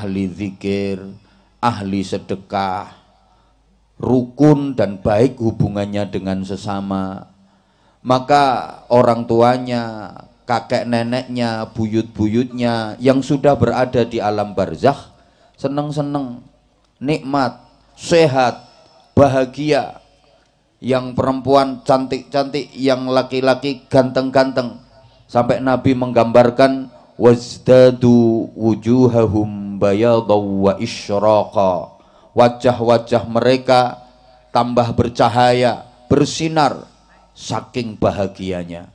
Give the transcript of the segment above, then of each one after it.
ahli zikir, ahli sedekah, rukun dan baik hubungannya dengan sesama, maka orang tuanya, kakek neneknya, buyut-buyutnya yang sudah berada di alam barzakh seneng-seneng, nikmat, sehat, bahagia. Yang perempuan cantik-cantik, yang laki-laki ganteng-ganteng, sampai Nabi menggambarkan wazdadu wujuhahum bayadaw wa isyraqa, wajah-wajah mereka tambah bercahaya, bersinar saking bahagianya.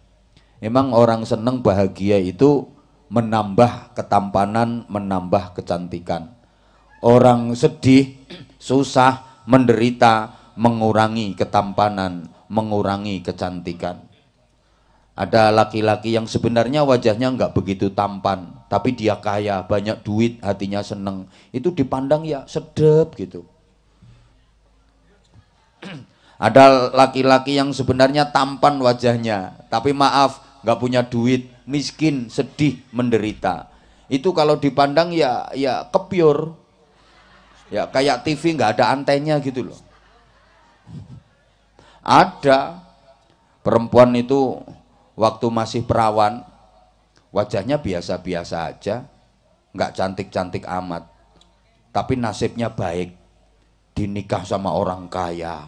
Emang orang seneng bahagia itu menambah ketampanan, menambah kecantikan. Orang sedih, susah, menderita, mengurangi ketampanan, mengurangi kecantikan. Ada laki-laki yang sebenarnya wajahnya nggak begitu tampan, tapi dia kaya, banyak duit, hatinya seneng. Itu dipandang ya sedep gitu. Ada laki-laki yang sebenarnya tampan wajahnya, tapi maaf, nggak punya duit, miskin, sedih, menderita. Itu kalau dipandang ya kepiur, ya kayak TV nggak ada antennya gitu loh. Ada perempuan itu waktu masih perawan, wajahnya biasa-biasa aja, nggak cantik-cantik amat, tapi nasibnya baik, dinikah sama orang kaya,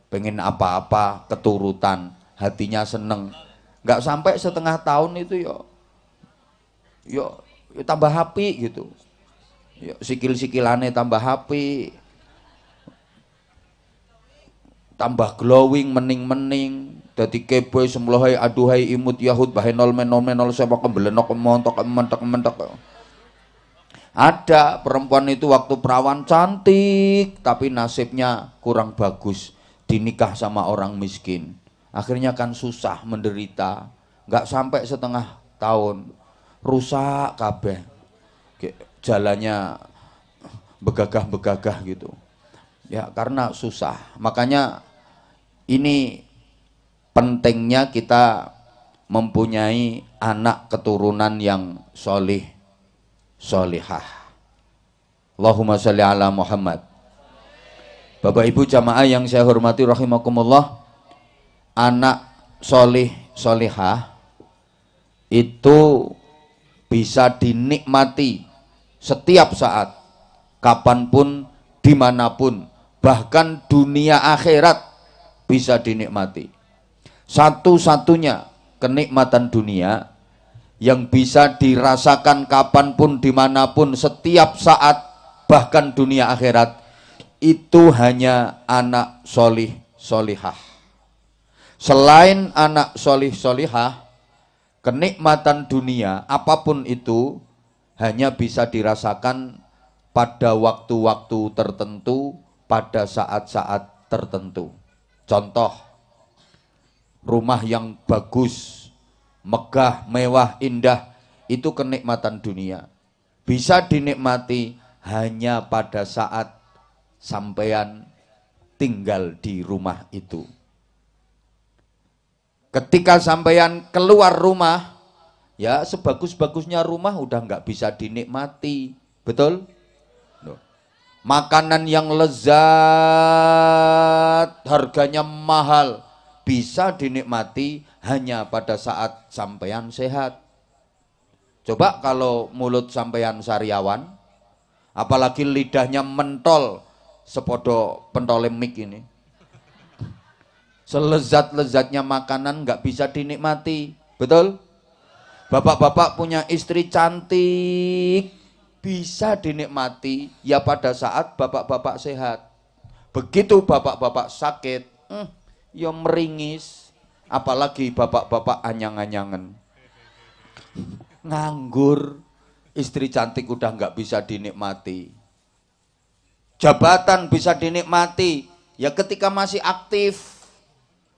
pengen apa-apa keturutan, hatinya seneng. Nggak sampai setengah tahun itu yo tambah happy gitu, sikil-sikilannya tambah happy, tambah glowing, mening-mening, dadi keboy semlohai aduhai imut yahud bahenol menol sepak kebelenok kemontok kementek. Ada perempuan itu waktu perawan cantik, tapi nasibnya kurang bagus, dinikah sama orang miskin, akhirnya kan susah, menderita, nggak sampai setengah tahun rusak kabeh, jalannya begagah gitu ya, karena susah. Makanya ini pentingnya kita mempunyai anak keturunan yang solih solihah. Allahumma sholli ala Muhammad. Bapak Ibu jamaah yang saya hormati rahimakumullah, anak solih solihah itu bisa dinikmati setiap saat, kapanpun, dimanapun, bahkan dunia akhirat bisa dinikmati. Satu-satunya kenikmatan dunia yang bisa dirasakan kapanpun, dimanapun, setiap saat, bahkan dunia akhirat, itu hanya anak solih solihah. Selain anak solih solihah, kenikmatan dunia apapun itu hanya bisa dirasakan pada waktu-waktu tertentu, pada saat-saat tertentu. Contoh, rumah yang bagus, megah, mewah, indah, itu kenikmatan dunia. Bisa dinikmati hanya pada saat sampean tinggal di rumah itu. Ketika sampean keluar rumah, ya sebagus-bagusnya rumah udah nggak bisa dinikmati, betul? Makanan yang lezat, harganya mahal, bisa dinikmati hanya pada saat sampean sehat. Coba kalau mulut sampean sariawan, apalagi lidahnya mentol, sepodo pentole mik ini, selezat-lezatnya makanan nggak bisa dinikmati, betul? Bapak-bapak punya istri cantik, bisa dinikmati ya pada saat bapak-bapak sehat. Begitu bapak-bapak sakit, ya meringis. Apalagi bapak-bapak anyang-anyangan, nganggur, istri cantik udah nggak bisa dinikmati. Jabatan bisa dinikmati ya ketika masih aktif.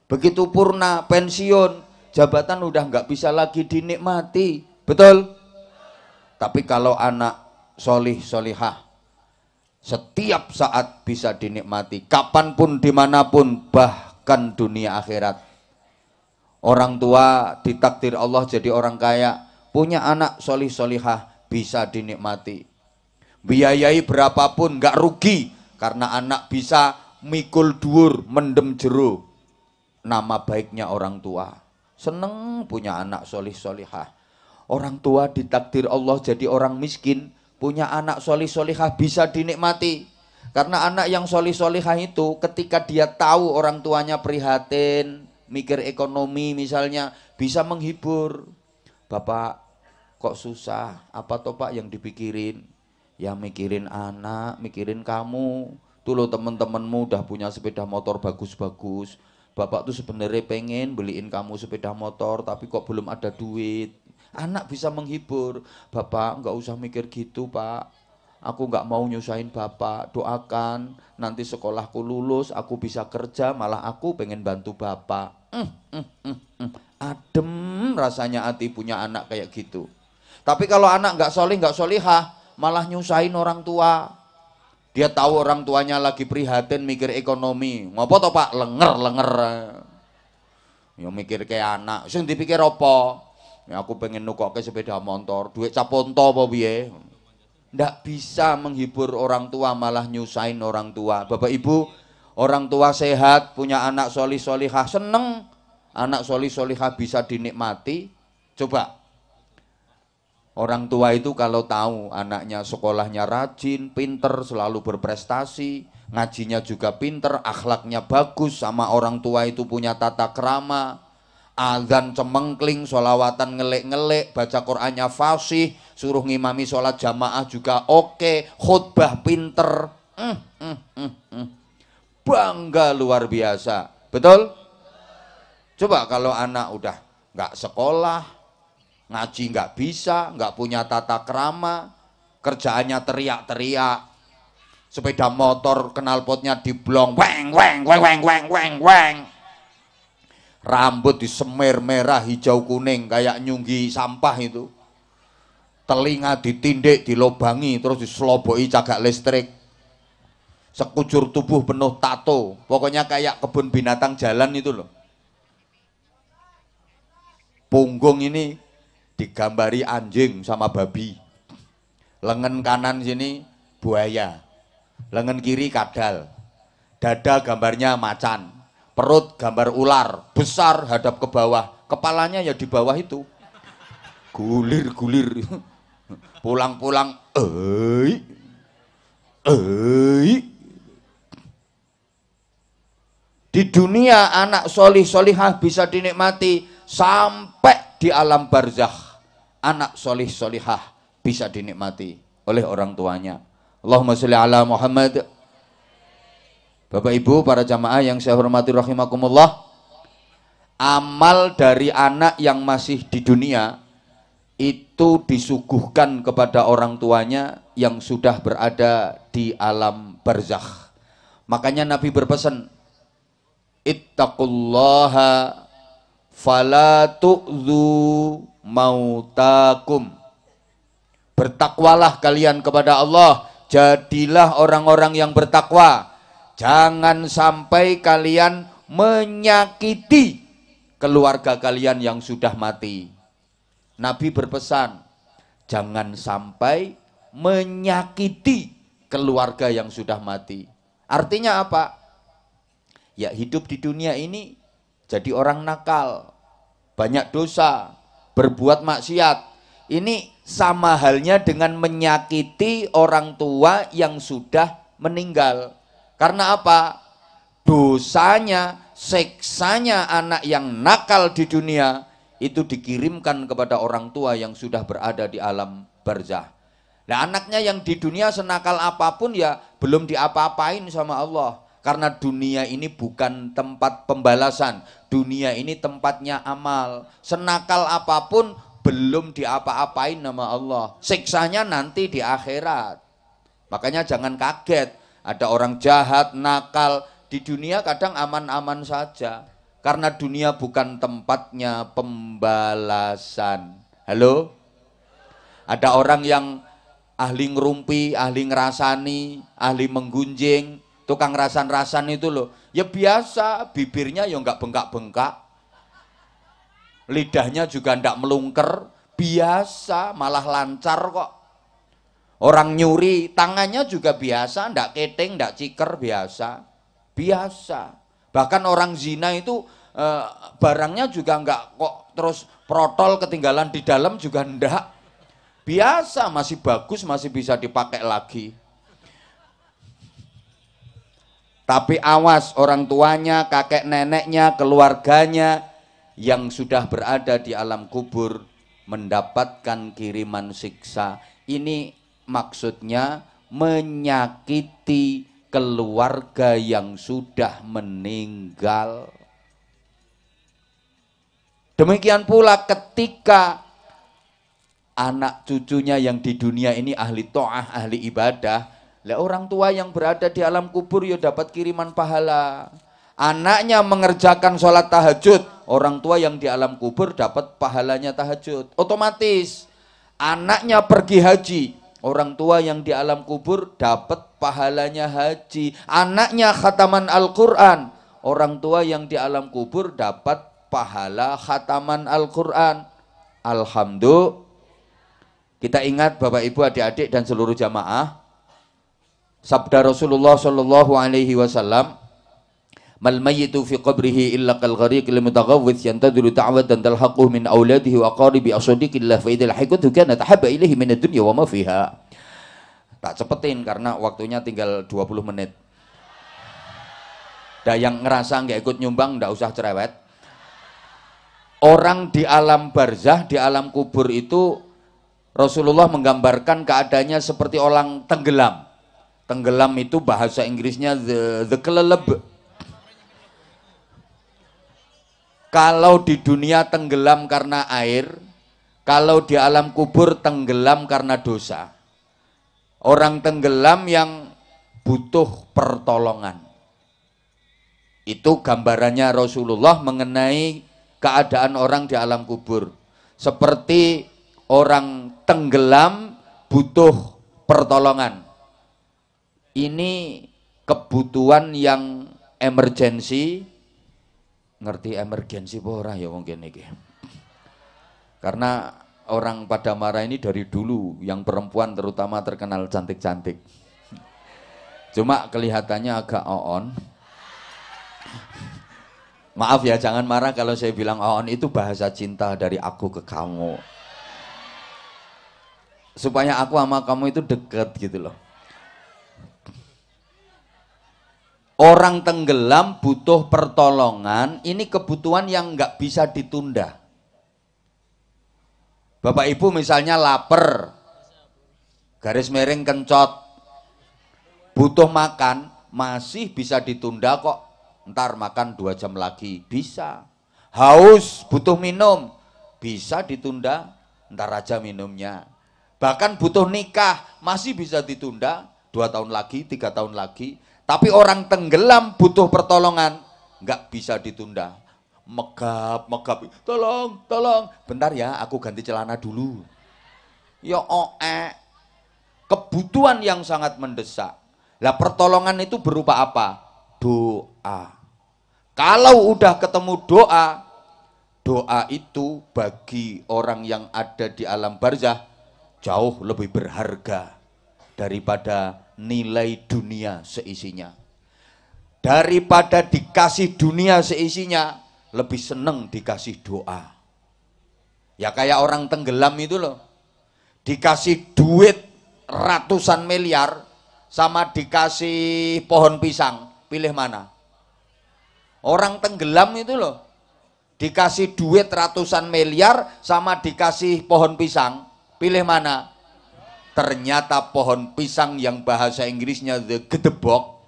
Begitu purna, pensiun, jabatan udah nggak bisa lagi dinikmati, betul? Tapi kalau anak solih solihah, setiap saat bisa dinikmati, kapanpun, dimanapun, bahkan dunia akhirat. Orang tua ditakdir Allah jadi orang kaya, punya anak solih solihah, bisa dinikmati. Biayai berapapun nggak rugi, karena anak bisa mikul dhuwur, mendem jero. Nama baiknya orang tua. Seneng punya anak solih solihah. Orang tua ditakdir Allah jadi orang miskin, punya anak solih solihah bisa dinikmati. Karena anak yang solih solihah itu ketika dia tahu orang tuanya prihatin, mikir ekonomi misalnya, bisa menghibur. Bapak kok susah, apa toh Pak yang dipikirin? Ya mikirin anak, mikirin kamu. Tuh lo temen-temenmu udah punya sepeda motor bagus-bagus. Bapak tuh sebenarnya pengen beliin kamu sepeda motor, tapi kok belum ada duit. Anak bisa menghibur. Bapak nggak usah mikir gitu Pak. Aku nggak mau nyusahin Bapak. Doakan nanti sekolahku lulus, aku bisa kerja, malah aku pengen bantu Bapak. Adem rasanya hati punya anak kayak gitu. Tapi kalau anak nggak solih, nggak solihah, malah nyusahin orang tua. Dia tahu orang tuanya lagi prihatin mikir ekonomi. Ngopo toh Pak? Lenger. Ya mikir kayak anak. Sing dipikir apa? Ya aku pengen nukokke sepeda motor. Duit caponto apa piye? Ndak bisa menghibur orang tua, malah nyusahin orang tua. Bapak Ibu, orang tua sehat, punya anak solih solihah, seneng. Anak solih solihah bisa dinikmati. Coba, orang tua itu kalau tahu anaknya sekolahnya rajin, pinter, selalu berprestasi, ngajinya juga pinter, akhlaknya bagus, sama orang tua itu punya tata krama, azan cemengkling, sholawatan ngelek-ngelek, baca Qur'annya fasih, suruh ngimami sholat jamaah juga oke, khutbah pinter, bangga luar biasa, betul? Coba kalau anak udah nggak sekolah, ngaji nggak bisa, nggak punya tata krama, kerjaannya teriak-teriak, sepeda motor knalpotnya diblong, weng weng weng weng weng weng weng, rambut disemir merah hijau kuning kayak nyunggi sampah itu, telinga ditindik dilobangi terus diseloboi cagak listrik, sekujur tubuh penuh tato, pokoknya kayak kebun binatang jalan itu loh. Punggung ini digambari anjing sama babi, lengan kanan sini buaya, lengan kiri kadal, dada gambarnya macan, perut gambar ular besar hadap ke bawah, kepalanya ya di bawah itu, gulir-gulir. Pulang-pulang di dunia anak solih solihah bisa dinikmati, sampai di alam barzakh anak solih solihah bisa dinikmati oleh orang tuanya. Allahumma sholli ala Muhammad. Bapak Ibu para jamaah yang saya hormati rahimakumullah, amal dari anak yang masih di dunia itu disuguhkan kepada orang tuanya yang sudah berada di alam barzakh. Makanya Nabi berpesan, ittaqullaha fala tu'dzu mautakum. Bertakwalah kalian kepada Allah, jadilah orang-orang yang bertakwa. Jangan sampai kalian menyakiti keluarga kalian yang sudah mati. Nabi berpesan, jangan sampai menyakiti keluarga yang sudah mati. Artinya apa? Ya hidup di dunia ini jadi orang nakal, banyak dosa, berbuat maksiat. Ini sama halnya dengan menyakiti orang tua yang sudah meninggal. Karena apa? Dosanya, seksanya anak yang nakal di dunia itu dikirimkan kepada orang tua yang sudah berada di alam barzakh. Nah anaknya yang di dunia senakal apapun ya belum diapa-apain sama Allah. Karena dunia ini bukan tempat pembalasan, dunia ini tempatnya amal. Senakal apapun belum diapa-apain nama Allah, siksanya nanti di akhirat. Makanya jangan kaget, ada orang jahat, nakal, di dunia kadang aman-aman saja. Karena dunia bukan tempatnya pembalasan. Halo? Ada orang yang ahli ngerumpi, ahli ngerasani, ahli menggunjing, tukang rasan-rasan itu loh, ya biasa, bibirnya ya nggak bengkak-bengkak, lidahnya juga nggak melungker, biasa, malah lancar kok. Orang nyuri tangannya juga biasa, ndak keting, ndak ciker, biasa. Biasa. Bahkan orang zina itu barangnya juga nggak kok terus protol ketinggalan di dalam juga ndak. Biasa, masih bagus, masih bisa dipakai lagi. Tapi awas orang tuanya, kakek neneknya, keluarganya yang sudah berada di alam kubur mendapatkan kiriman siksa. Ini maksudnya menyakiti keluarga yang sudah meninggal. Demikian pula ketika anak cucunya yang di dunia ini ahli ta'ah, ahli ibadah, lah orang tua yang berada di alam kubur ya dapat kiriman pahala. Anaknya mengerjakan sholat tahajud, orang tua yang di alam kubur dapat pahalanya tahajud. Otomatis anaknya pergi haji, orang tua yang di alam kubur dapat pahalanya haji. Anaknya khataman Al-Quran, orang tua yang di alam kubur dapat pahala khataman Al-Quran. Alhamdulillah. Kita ingat Bapak Ibu adik-adik dan seluruh jamaah, sabda Rasulullah sallallahu alaihi wasallam, mal mayyitu fi qabrihi illa kal ghariqil mutaghawwith yantadiru ta'watan talhaquhu min auladihi wa qaribi asadiqillah fa idal haqqatu kana tahabba ilaihi min ad-dunya wa ma fiha. Tak cepetin karena waktunya tinggal 20 menit. Dan yang ngerasa nggak ikut nyumbang nggak usah cerewet. Orang di alam barzah, di alam kubur itu Rasulullah menggambarkan keadaannya seperti orang tenggelam. Tenggelam itu bahasa Inggrisnya the keleleb. Kalau di dunia tenggelam karena air, kalau di alam kubur tenggelam karena dosa. Orang tenggelam yang butuh pertolongan. Itu gambarannya Rasulullah mengenai keadaan orang di alam kubur. Seperti orang tenggelam butuh pertolongan. Ini kebutuhan yang emergensi. Ngerti emergensi apa ora ya mungkin iki. Karena orang pada marah ini dari dulu, yang perempuan terutama terkenal cantik-cantik. Cuma kelihatannya agak on. Maaf ya, jangan marah kalau saya bilang on itu bahasa cinta dari aku ke kamu. Supaya aku sama kamu itu deket gitu loh. Orang tenggelam butuh pertolongan, ini kebutuhan yang nggak bisa ditunda. Bapak Ibu misalnya lapar, garis miring kencot, butuh makan, masih bisa ditunda kok. Ntar makan 2 jam lagi, bisa. Haus, butuh minum, bisa ditunda, ntar aja minumnya. Bahkan butuh nikah, masih bisa ditunda, 2 tahun lagi, 3 tahun lagi. Tapi orang tenggelam butuh pertolongan, nggak bisa ditunda. Megap, tolong, bentar ya, aku ganti celana dulu. Ya kebutuhan yang sangat mendesak. Lah pertolongan itu berupa apa? Doa. Kalau udah ketemu doa, doa itu bagi orang yang ada di alam barzah jauh lebih berharga daripada nilai dunia seisinya. Daripada dikasih dunia seisinya, lebih seneng dikasih doa. Ya kayak orang tenggelam itu loh, dikasih duit ratusan miliar sama dikasih pohon pisang, pilih mana? Orang tenggelam itu loh, dikasih duit ratusan miliar sama dikasih pohon pisang, pilih mana? Ternyata pohon pisang yang bahasa Inggrisnya the gedebok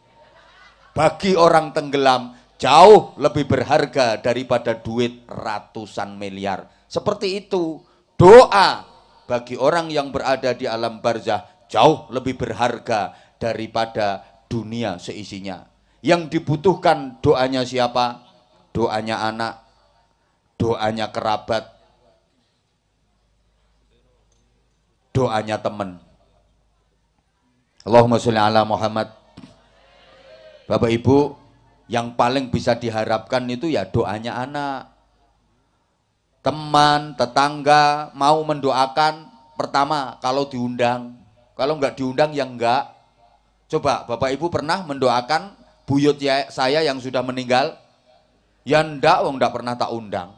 bagi orang tenggelam jauh lebih berharga daripada duit ratusan miliar. Seperti itu, doa bagi orang yang berada di alam barzah jauh lebih berharga daripada dunia seisinya. Yang dibutuhkan doanya siapa? Doanya anak, doanya kerabat, doanya teman. Allahumma sholli ala Muhammad. Bapak Ibu, yang paling bisa diharapkan itu ya doanya anak. Teman, tetangga mau mendoakan, pertama kalau diundang Kalau nggak diundang ya enggak. Coba Bapak Ibu pernah mendoakan buyut saya yang sudah meninggal? Ya enggak, wong enggak pernah tak undang.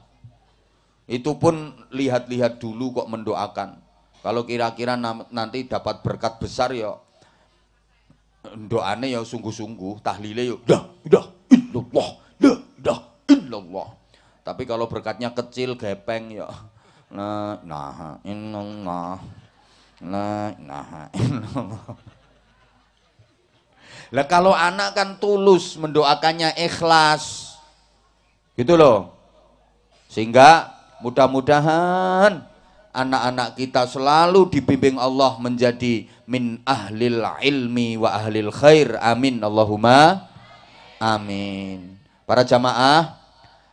Itu pun lihat-lihat dulu kok mendoakan. Kalau kira-kira nanti dapat berkat besar ya doane ya sungguh-sungguh, tahlile ya dah illallah, dah illallah. Tapi kalau berkatnya kecil gepeng ya nah innallaha nah illallah. Lah kalau anak kan tulus mendoakannya ikhlas. Gitu loh. Sehingga mudah-mudahan anak-anak kita selalu dibimbing Allah menjadi min ahlil ilmi wa ahlil khair. Amin Allahumma amin. Para jamaah,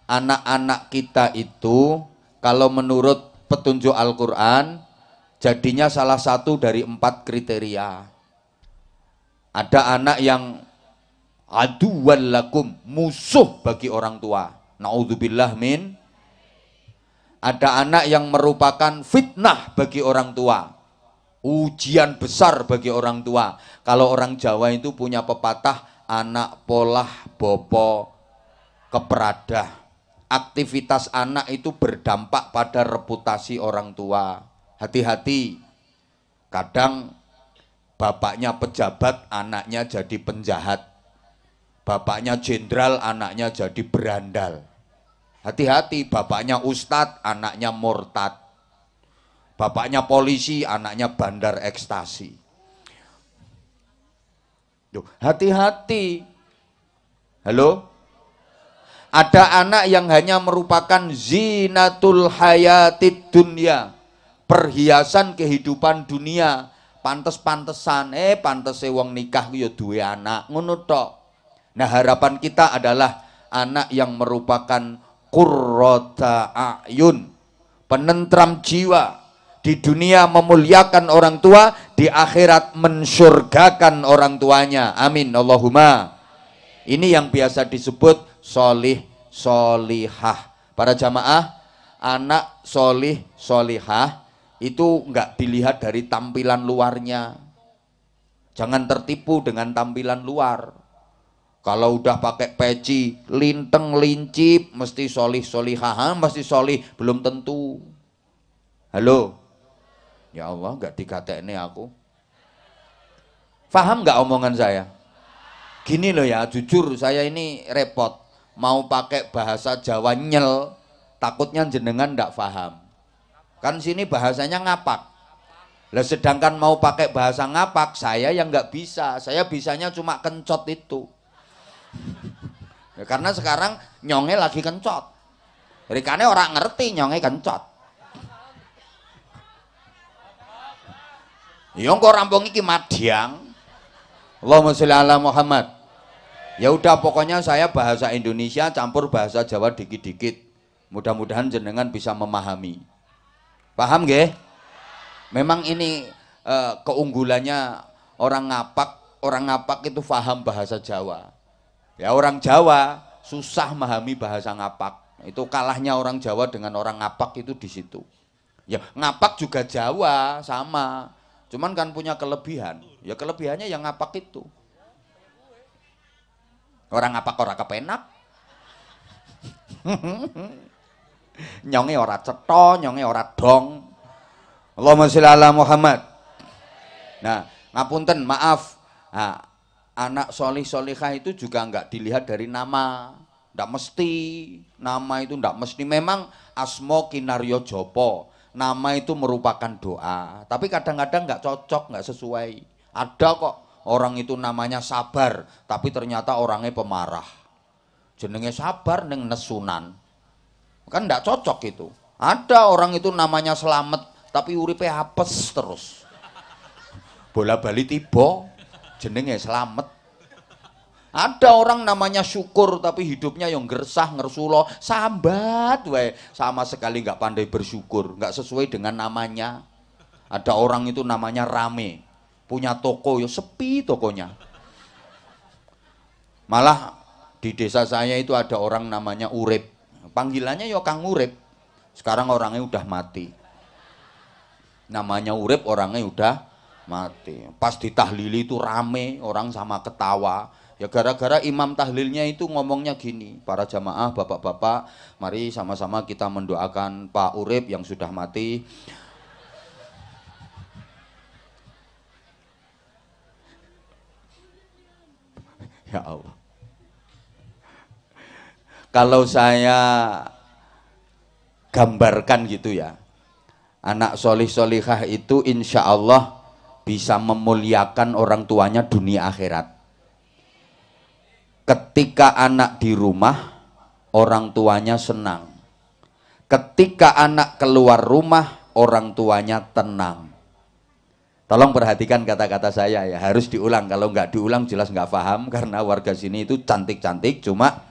anak-anak kita itu kalau menurut petunjuk Al-Quran jadinya salah satu dari 4 kriteria. Ada anak yang aduwwal lakum, musuh bagi orang tua. Naudzubillah min. Ada anak yang merupakan fitnah bagi orang tua, ujian besar bagi orang tua. Kalau orang Jawa itu punya pepatah, anak polah bopo keperadah. Aktivitas anak itu berdampak pada reputasi orang tua. Hati-hati, kadang bapaknya pejabat, anaknya jadi penjahat. Bapaknya jenderal, anaknya jadi berandal. Hati-hati, bapaknya ustadz, anaknya murtad. Bapaknya polisi, anaknya bandar ekstasi. Hati-hati. Halo? Ada anak yang hanya merupakan zinatul hayatid dunya, perhiasan kehidupan dunia. Pantes-pantesan, pantese wong nikah ya duwe anak, ngono tok. Nah, harapan kita adalah anak yang merupakan qurrata a'yun, penentram jiwa. Di dunia memuliakan orang tua, di akhirat mensurgakan orang tuanya. Amin Allahumma. Ini yang biasa disebut solih solihah. Para jamaah, anak solih solihah itu enggak dilihat dari tampilan luarnya. Jangan tertipu dengan tampilan luar. Kalau udah pakai peci, linteng, lincip, mesti solih solihah, mesti solih, belum tentu. Halo? Ya Allah, nggak dikatekne aku. Faham nggak omongan saya? Gini loh ya, jujur saya ini repot. Mau pakai bahasa Jawa nyel, takutnya jenengan nggak paham. Kan sini bahasanya ngapak. Lah sedangkan mau pakai bahasa ngapak, saya yang nggak bisa. Saya bisanya cuma kencot itu. Ya, karena sekarang nyonge lagi kencot. Rikane orang ngerti nyonge kencot. Ya kok rampung iki Madyang. Allahumma sholli ala Muhammad. Ya udah pokoknya saya bahasa Indonesia campur bahasa Jawa dikit-dikit. Mudah-mudahan jenengan bisa memahami. Paham nggih? Memang ini keunggulannya orang ngapak itu paham bahasa Jawa. Ya orang Jawa susah memahami bahasa ngapak. Itu kalahnya orang Jawa dengan orang ngapak itu di situ. Ya ngapak juga Jawa sama. Cuman kan punya kelebihan. Ya kelebihannya yang ngapak itu. Orang ngapak ora kepenak. Nyonge ora cetha, nyonge ora dong. Allahumma sholli ala Muhammad. Nah, ngapunten, maaf. Nah, anak solih solihah itu juga enggak dilihat dari nama. Enggak mesti. Nama itu enggak mesti. Memang asmo kinaryo jopo. Nama itu merupakan doa. Tapi kadang-kadang enggak cocok, enggak sesuai. Ada kok orang itu namanya Sabar, tapi ternyata orangnya pemarah. Jenenge Sabar neng nesunan. Kan enggak cocok itu. Ada orang itu namanya Selamet, tapi uripe apes terus. Bola-bali tiba, jenenge Selamet. Ada orang namanya Syukur tapi hidupnya yang gersah ngersulo, sambat wae, sama sekali nggak pandai bersyukur, nggak sesuai dengan namanya. Ada orang itu namanya Rame, punya toko ya sepi tokonya. Malah di desa saya itu ada orang namanya Urip, panggilannya ya Kang Urip. Sekarang orangnya udah mati. Namanya Urip, orangnya udah Mati. Pas ditahlili itu rame, orang sama ketawa. Ya gara-gara imam tahlilnya itu ngomongnya gini, para jamaah, bapak-bapak, mari sama-sama kita mendoakan Pak Urip yang sudah mati. Ya Allah. Kalau saya gambarkan gitu ya, anak solih solihah itu insya Allah bisa memuliakan orang tuanya dunia akhirat. Ketika anak di rumah, orang tuanya senang. Ketika anak keluar rumah, orang tuanya tenang. Tolong perhatikan kata-kata saya ya, harus diulang. Kalau nggak diulang jelas nggak paham, karena warga sini itu cantik-cantik, cuma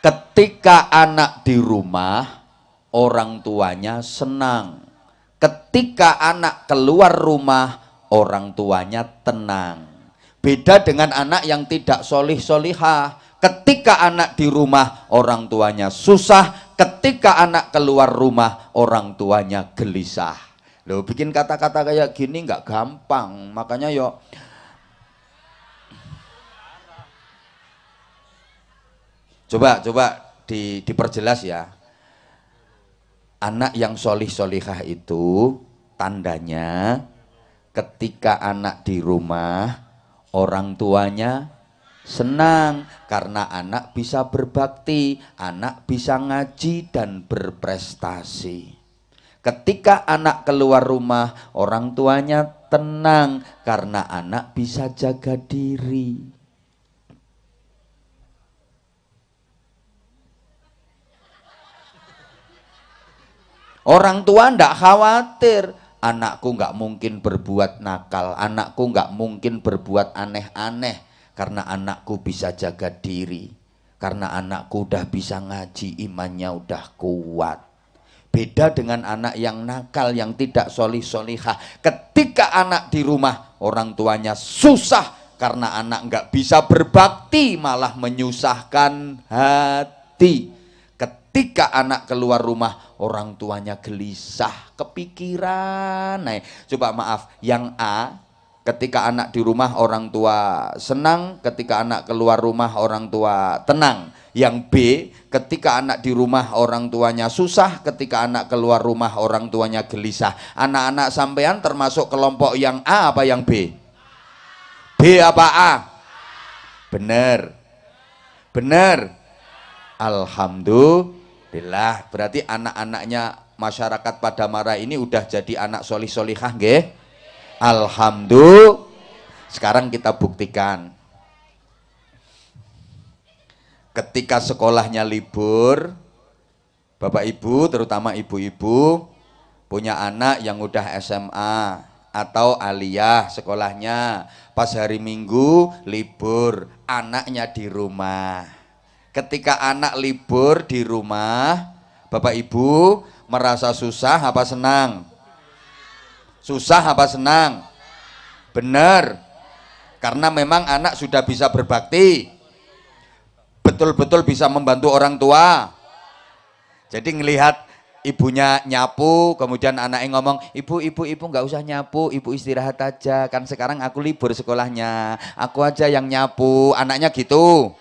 ketika anak di rumah, orang tuanya senang. Ketika anak keluar rumah, orang tuanya tenang. Beda dengan anak yang tidak solih solihah. Ketika anak di rumah, orang tuanya susah. Ketika anak keluar rumah, orang tuanya gelisah. Loh, bikin kata-kata kayak gini nggak gampang. Makanya yo, coba diperjelas ya. Anak yang solih solihah itu tandanya ketika anak di rumah, orang tuanya senang karena anak bisa berbakti, anak bisa ngaji dan berprestasi. Ketika anak keluar rumah, orang tuanya tenang karena anak bisa jaga diri. Orang tua ndak khawatir, anakku nggak mungkin berbuat nakal, anakku nggak mungkin berbuat aneh-aneh, karena anakku bisa jaga diri, karena anakku udah bisa ngaji, imannya udah kuat. Beda dengan anak yang nakal, yang tidak solih solihah. Ketika anak di rumah, orang tuanya susah karena anak nggak bisa berbakti, malah menyusahkan hati. Ketika anak keluar rumah, orang tuanya gelisah, kepikiran. Nah, coba maaf, yang A, ketika anak di rumah orang tua senang, ketika anak keluar rumah orang tua tenang. Yang B, ketika anak di rumah orang tuanya susah, ketika anak keluar rumah orang tuanya gelisah. Anak-anak sampean termasuk kelompok yang A apa yang B? B apa A? Bener. Bener. Alhamdulillah, berarti anak-anaknya masyarakat Padamara ini udah jadi anak solih solihah nggih? Alhamdulillah. Sekarang kita buktikan. Ketika sekolahnya libur, Bapak Ibu, terutama ibu-ibu, punya anak yang udah SMA atau aliyah sekolahnya, pas hari Minggu libur, anaknya di rumah. Ketika anak libur di rumah, Bapak Ibu merasa susah apa senang? Susah apa senang? Benar. Karena memang anak sudah bisa berbakti, betul-betul bisa membantu orang tua. Jadi ngelihat ibunya nyapu, kemudian anaknya ngomong, ibu nggak usah nyapu, ibu istirahat aja, kan sekarang aku libur sekolahnya, aku aja yang nyapu. Anaknya gitu.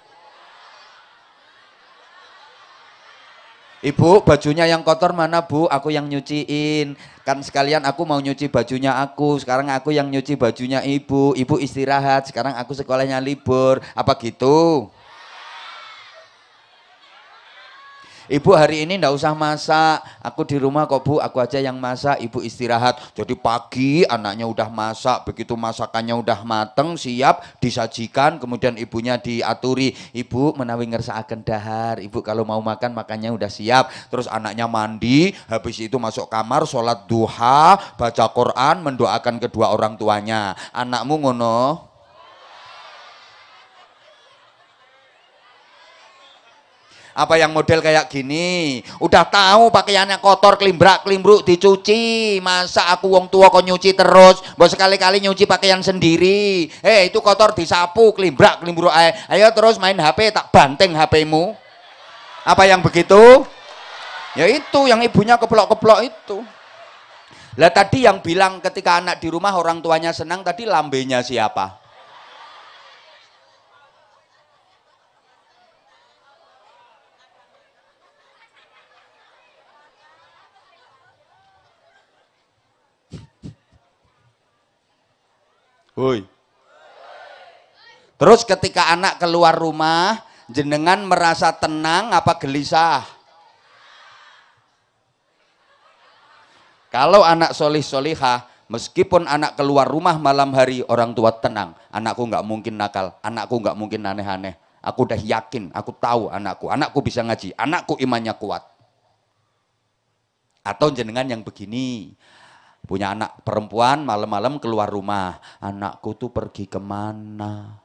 Ibu, bajunya yang kotor mana Bu? Aku yang nyuciin. Kan sekalian aku mau nyuci bajunya aku. Sekarang aku yang nyuci bajunya ibu. Ibu istirahat. Sekarang aku sekolahnya libur. Apa gitu? Ibu hari ini ndak usah masak, aku di rumah kok Bu, aku aja yang masak, ibu istirahat. Jadi pagi anaknya udah masak, begitu masakannya udah mateng, siap disajikan, kemudian ibunya diaturi, ibu menawi ngersakaken dahar, ibu kalau mau makan makannya udah siap. Terus anaknya mandi, habis itu masuk kamar, sholat duha, baca Quran, mendoakan kedua orang tuanya. Anakmu ngono? Apa yang model kayak gini? Udah tahu pakaiannya kotor, kelimbrak, kelimbruk, dicuci. Masa aku wong tua kok nyuci terus? Mbok sekali-kali nyuci pakaian sendiri. Itu kotor disapu, kelimbrak, kelimbruk. Ayo terus main HP, tak banteng HP-mu. Apa yang begitu? Ya itu yang ibunya keplok-keplok itu. Lah tadi yang bilang ketika anak di rumah orang tuanya senang, tadi lambenya siapa? Woi. Terus ketika anak keluar rumah, jenengan merasa tenang apa gelisah? Kalau anak solih solihah, meskipun anak keluar rumah malam hari, orang tua tenang. Anakku nggak mungkin nakal, anakku nggak mungkin aneh-aneh. Aku udah yakin, aku tahu anakku bisa ngaji, anakku imannya kuat. Atau jenengan yang begini, punya anak perempuan malam-malam keluar rumah, anakku tuh pergi kemana?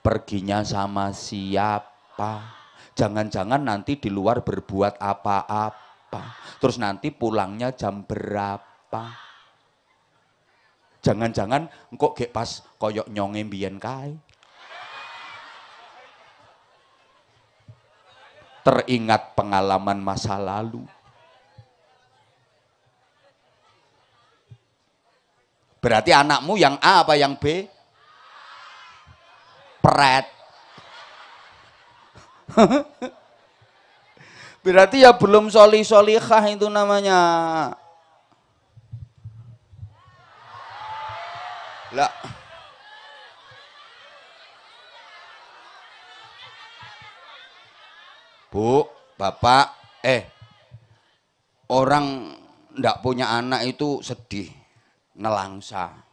Perginya sama siapa? Jangan-jangan nanti di luar berbuat apa-apa. Terus nanti pulangnya jam berapa? Jangan-jangan kok gek pas koyok nyonge mbiyen kae. Teringat pengalaman masa lalu. Berarti anakmu yang A apa yang B? Pret. Berarti ya belum solihah itu namanya. Lah. Bu, Bapak, orang ndak punya anak itu sedih, nelangsa.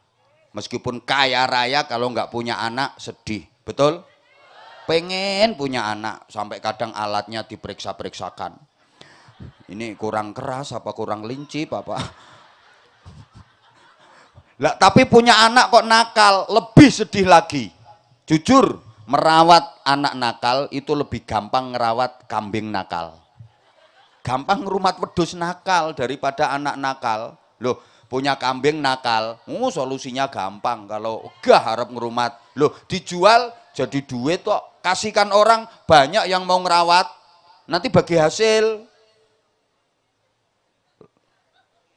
Meskipun kaya raya kalau nggak punya anak sedih, betul? Pengen punya anak, sampai kadang alatnya diperiksa-periksakan. Ini kurang keras apa kurang linci, Bapak? Lah, tapi punya anak kok nakal, lebih sedih lagi. Jujur, merawat anak nakal itu lebih gampang ngerawat kambing nakal. Gampang ngerumat wedhus nakal daripada anak nakal. Loh, punya kambing nakal, solusinya gampang. Kalau gak harap ngerumat, loh dijual jadi duit kok. Kasihkan orang, banyak yang mau ngerawat, nanti bagi hasil.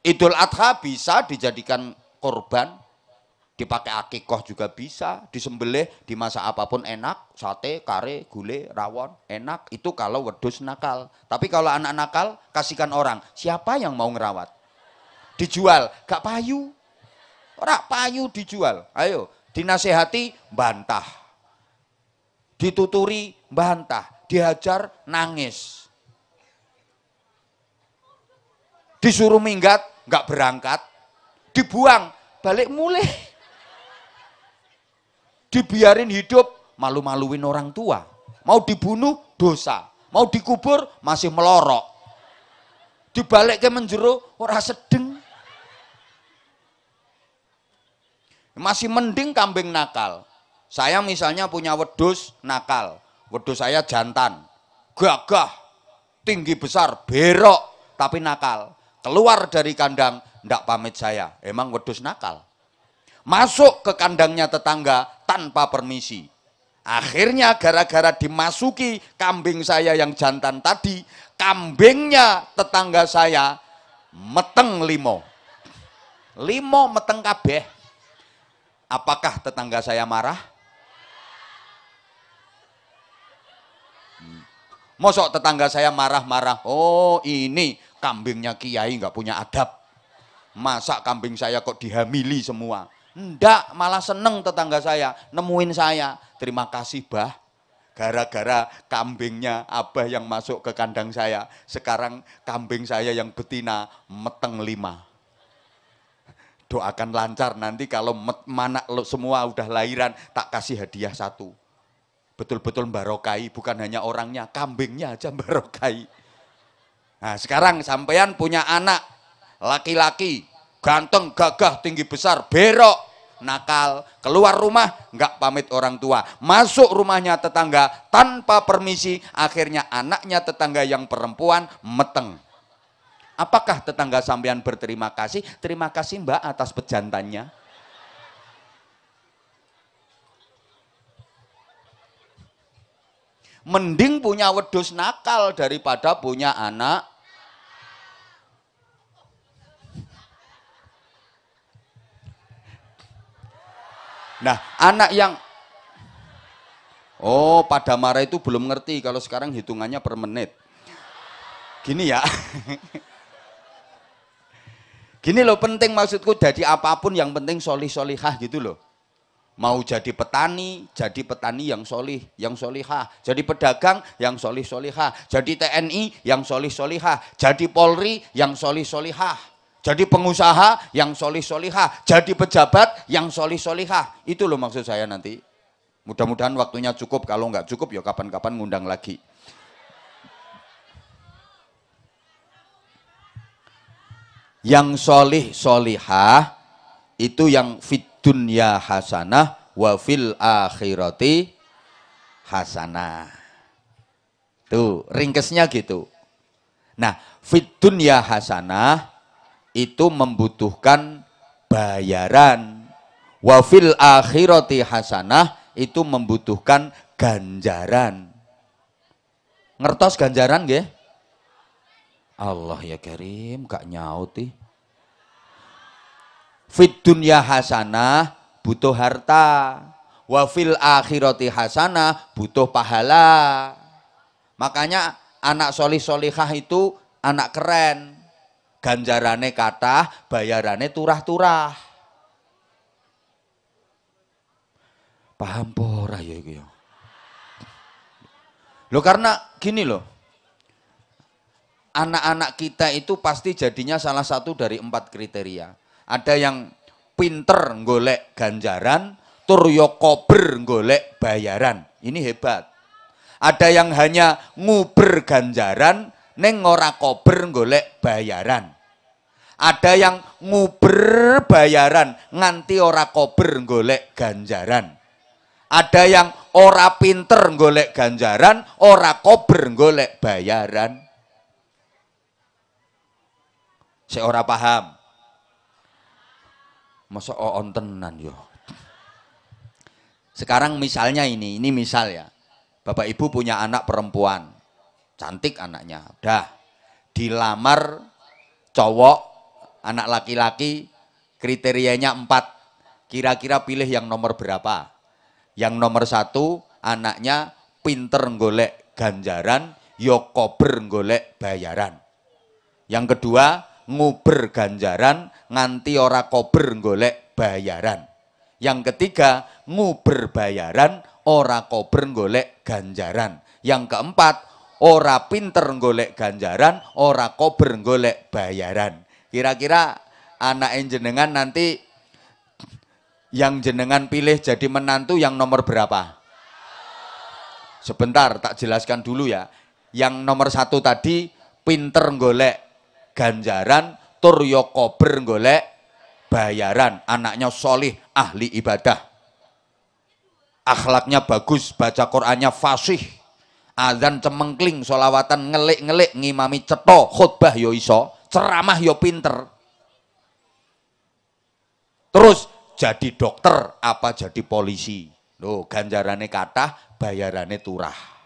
Idul Adha bisa dijadikan korban, dipakai akikoh juga bisa, disembelih, dimasak apapun enak, sate, kare, gulai, rawon, enak. Itu kalau wedhus nakal. Tapi kalau anak nakal, kasihkan orang. Siapa yang mau ngerawat? Dijual, gak payu. Ora payu dijual. Ayo, dinasehati, bantah. Dituturi, bantah. Dihajar, nangis. Disuruh minggat, gak berangkat. Dibuang, balik mulai. Dibiarin hidup, malu-maluin orang tua. Mau dibunuh, dosa. Mau dikubur, masih melorok. Dibalik ke menjero, ora sedeng. Masih mending kambing nakal. Saya misalnya punya wedhus nakal. Wedhus saya jantan. Gagah, tinggi besar, berok, tapi nakal. Keluar dari kandang, ndak pamit saya. Emang wedhus nakal. Masuk ke kandangnya tetangga tanpa permisi. Akhirnya gara-gara dimasuki kambing saya yang jantan tadi, kambingnya tetangga saya meteng limo. Limo meteng kabeh. Apakah tetangga saya marah? Mosok tetangga saya marah-marah. Oh, ini kambingnya kiai nggak punya adab. Masa kambing saya kok dihamili semua? Ndak, malah seneng tetangga saya nemuin saya. Terima kasih, Bah. Gara-gara kambingnya Abah yang masuk ke kandang saya, sekarang kambing saya yang betina meteng 5. Doakan lancar nanti kalau mana semua udah lahiran, tak kasih hadiah 1. Betul-betul barokai, bukan hanya orangnya, kambingnya aja barokai. Nah, sekarang sampean punya anak laki-laki, ganteng, gagah, tinggi besar, berok, nakal, keluar rumah nggak pamit orang tua, masuk rumahnya tetangga tanpa permisi, akhirnya anaknya tetangga yang perempuan meteng. Apakah tetangga sampean berterima kasih? Terima kasih Mbak atas pejantannya. Mending punya wedhus nakal daripada punya anak. Nah, anak yang oh, pada marah itu belum ngerti kalau sekarang hitungannya per menit. Gini ya. Gini loh, penting maksudku, jadi apapun yang penting solih-solihah gitu loh. Mau jadi petani yang solih, yang solihah. Jadi pedagang yang solih-solihah. Jadi TNI yang solih-solihah. Jadi Polri yang solih-solihah. Jadi pengusaha yang solih-solihah. Jadi pejabat yang solih-solihah. Itu loh maksud saya nanti. Mudah-mudahan waktunya cukup. Kalau nggak cukup ya kapan-kapan ngundang lagi. Yang solih solihah itu yang fit dunya hasanah wa fil akhirati hasanah. Tuh ringkesnya gitu. Nah, fit dunya hasanah itu membutuhkan bayaran. Wa fil akhirati hasanah itu membutuhkan ganjaran. Ngertos ganjaran nggih? Allah ya Karim, gak nyauti. Fit dunya hasanah butuh harta, wa fil akhirati hasanah butuh pahala. Makanya anak solih solihah itu anak keren. Ganjarane kathah, bayarane turah-turah. Paham pora ya iki ya. Loh karena gini loh. Anak-anak kita itu pasti jadinya salah satu dari 4 kriteria. Ada yang pinter golek ganjaran, tur yo kober golek bayaran. Ini hebat. Ada yang hanya nguber ganjaran, neng ora kober golek bayaran. Ada yang nguber bayaran, nganti ora kober golek ganjaran. Ada yang ora pinter golek ganjaran, ora kober golek bayaran. Saya ora paham. Masa oon tenan yo. Sekarang misalnya ini misal ya. Bapak Ibu punya anak perempuan. Cantik anaknya. Udah. Dilamar cowok, anak laki-laki, kriterianya 4. Kira-kira pilih yang nomor berapa? Yang nomor 1, anaknya pinter golek ganjaran, yo kober golek bayaran. Yang kedua, nguber ganjaran nganti ora kober golek bayaran. Yang ketiga, nguber bayaran ora kober golek ganjaran. Yang keempat, ora pinter golek ganjaran ora kober golek bayaran. Kira-kira anak jenengan nanti yang jenengan pilih jadi menantu yang nomor berapa? Sebentar tak jelaskan dulu ya. Yang nomor 1 tadi pinter golek ganjaran, tur yo kober golek bayaran. Anaknya solih, ahli ibadah, akhlaknya bagus, baca Qur'annya fasih, azan cemengkling, sholawatan ngelik-ngelik, ngimami cetha, khutbah yo iso, ceramah yo pinter. Terus jadi dokter apa jadi polisi. Loh, ganjarane kathah, bayarane turah.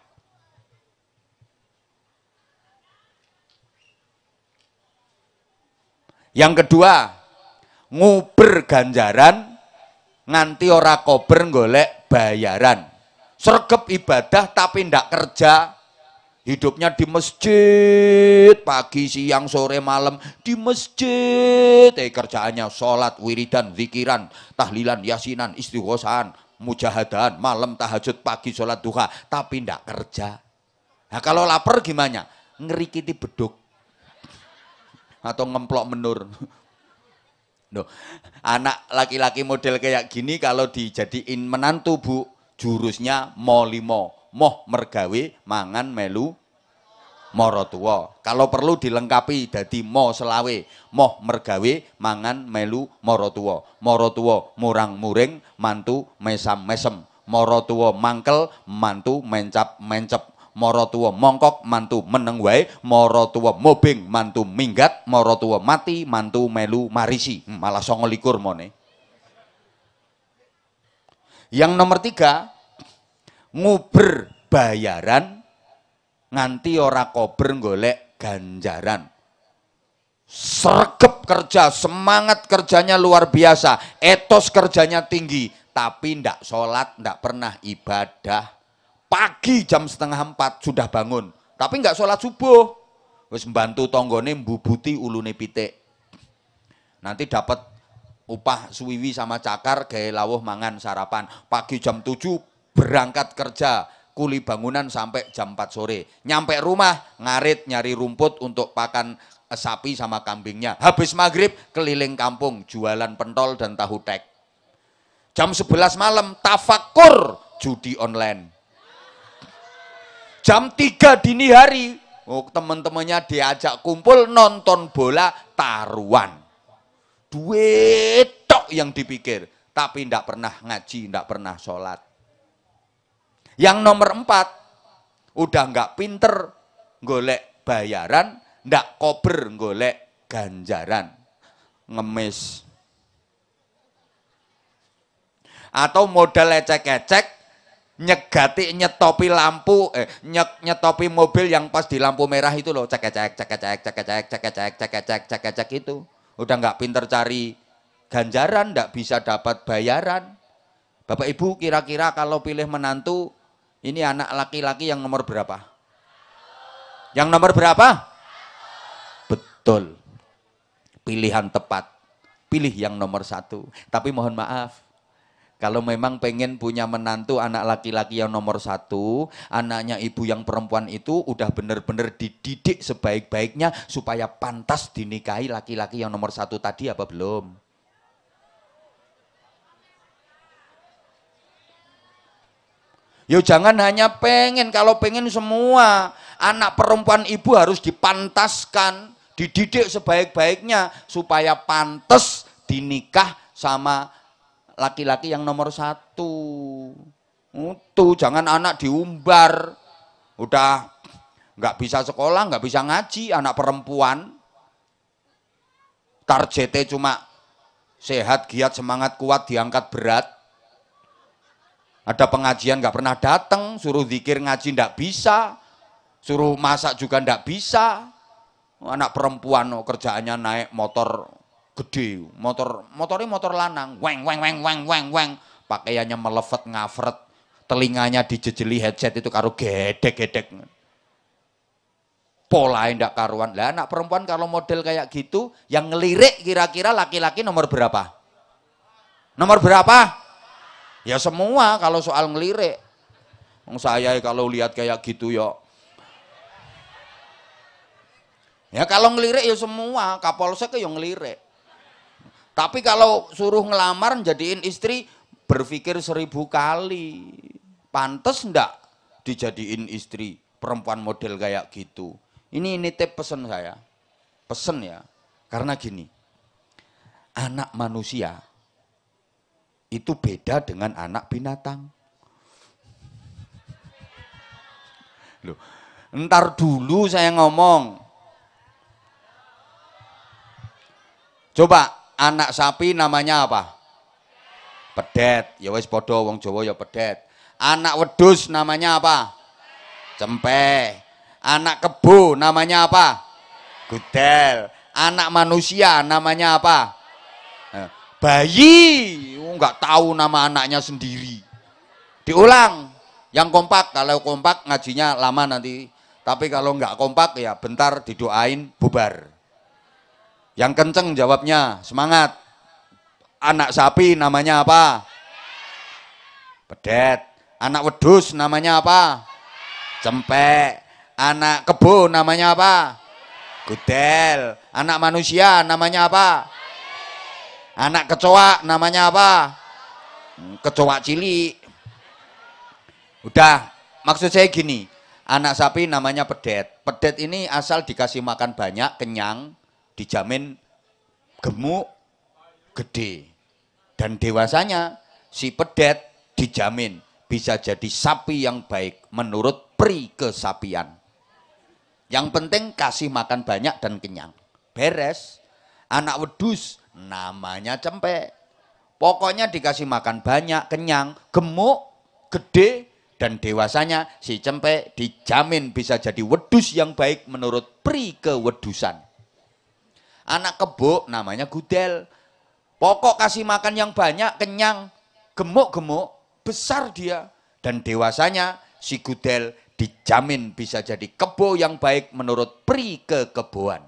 Yang kedua, nguber ganjaran nganti ora kober golek bayaran. Sregep ibadah tapi ndak kerja. Hidupnya di masjid, pagi, siang, sore, malam di masjid. Kerjaannya sholat, wiridan, zikiran, tahlilan, yasinan, istighosahan, mujahadan, malam tahajud, pagi sholat duha, tapi ndak kerja. Nah kalau lapar gimana? Ngerikiti beduk. Atau ngemplok menur. Loh, anak laki-laki model kayak gini kalau dijadiin menantu Bu, jurusnya mo 5, moh mergawe mangan melu mara tuwa. Kalau perlu dilengkapi dadi mo selawe, moh mergawe mangan melu mara tuwa. Mara tuwa murang-muring, mantu mesam-mesem. Mara tuwa mangkel, mantu mencap-mencep. Mara tuwa mongkok, mantu meneng wae. Mara tuwa mobing, mantu minggat. Mara tuwa mati, mantu melu marisi. Malah 29 mone. Yang nomor 3, nguber bayaran nganti ora kober golek ganjaran. Sregep kerja, semangat kerjanya luar biasa, etos kerjanya tinggi, tapi ndak sholat, ndak pernah ibadah. Pagi jam 3:30 sudah bangun, tapi nggak sholat subuh. Wis membantu tonggone mbubuti ulune pitik. Nanti dapat upah suwiwi sama cakar gawe lawuh mangan sarapan. Pagi jam 7 berangkat kerja, kuli bangunan sampai jam 4 sore. Nyampe rumah ngarit nyari rumput untuk pakan sapi sama kambingnya. Habis maghrib keliling kampung jualan pentol dan tahu tek. Jam 11 malam tafakur judi online. Jam 3 dini hari teman-temannya diajak kumpul nonton bola taruhan. Duit tok yang dipikir, tapi ndak pernah ngaji, ndak pernah sholat. Yang nomor 4, udah nggak pinter golek bayaran, ndak kober golek ganjaran, ngemis. Atau modal ecek-ecek, nyegati nyetopi lampu, nyetopi mobil yang pas di lampu merah itu loh, cek-cek itu. Udah nggak pinter cari ganjaran, ndak bisa dapat bayaran. Bapak Ibu kira-kira kalau pilih menantu, ini anak laki-laki yang nomor berapa? Yang nomor berapa? Betul. Pilihan tepat. Pilih yang nomor 1. Tapi mohon maaf, kalau memang pengen punya menantu anak laki-laki yang nomor 1, anaknya ibu yang perempuan itu udah bener-bener dididik sebaik-baiknya supaya pantas dinikahi laki-laki yang nomor 1 tadi apa belum? Yo jangan hanya pengen, kalau pengen semua anak perempuan ibu harus dipantaskan, dididik sebaik-baiknya supaya pantas dinikah sama laki-laki yang nomor 1. Tuh jangan anak diumbar, udah nggak bisa sekolah, nggak bisa ngaji, anak perempuan. Targetnya cuma sehat, giat, semangat, kuat, diangkat berat. Ada pengajian nggak pernah datang, suruh zikir ngaji nggak bisa, suruh masak juga nggak bisa. Anak perempuan kerjaannya naik motor gede, motornya motor lanang, weng, pakaiannya melevet ngafret, telinganya dijejeli headset itu karo gedek-gedek, polanya ndak karuan. Lah anak perempuan kalau model kayak gitu, yang ngelirik kira-kira laki-laki nomor berapa? Nomor berapa? Ya semua kalau soal ngelirik. Saya kalau lihat kayak gitu ya kalau ngelirik ya semua, Kapolsek ya ngelirik. Tapi kalau suruh ngelamar jadiin istri, berpikir 1000 kali. Pantes ndak dijadiin istri perempuan model kayak gitu. Ini tip pesen saya. Pesen ya. Karena gini, anak manusia itu beda dengan anak binatang. Loh, ntar dulu saya ngomong. Coba, anak sapi namanya apa? Pedet. Ya wis padha wong Jawa ya pedet. Anak wedhus namanya apa? Cempe. Anak kebo namanya apa? Gudel. Anak manusia namanya apa? Bayi. Enggak tahu nama anaknya sendiri. Diulang. Yang kompak, kalau kompak ngajinya lama nanti. Tapi kalau enggak kompak ya bentar didoain bubar. Yang kenceng jawabnya, semangat. Anak sapi namanya apa? Pedet. Anak wedhus namanya apa? Cempek. Anak kebo namanya apa? Gudel. Anak manusia namanya apa? Anak kecoa namanya apa? Kecoa cilik. Udah, maksud saya gini, anak sapi namanya pedet. Pedet ini asal dikasih makan banyak, kenyang, dijamin gemuk, gede. Dan dewasanya si pedet dijamin bisa jadi sapi yang baik menurut pri kesapian. Yang penting kasih makan banyak dan kenyang. Beres. Anak wedhus namanya cempek. Pokoknya dikasih makan banyak, kenyang, gemuk, gede, dan dewasanya si cempek dijamin bisa jadi wedhus yang baik menurut pri kewedusan. Anak kebo namanya gudel. Pokok kasih makan yang banyak, kenyang, gemuk-gemuk, besar dia. Dan dewasanya si Gudel dijamin bisa jadi kebo yang baik menurut pri kekeboan.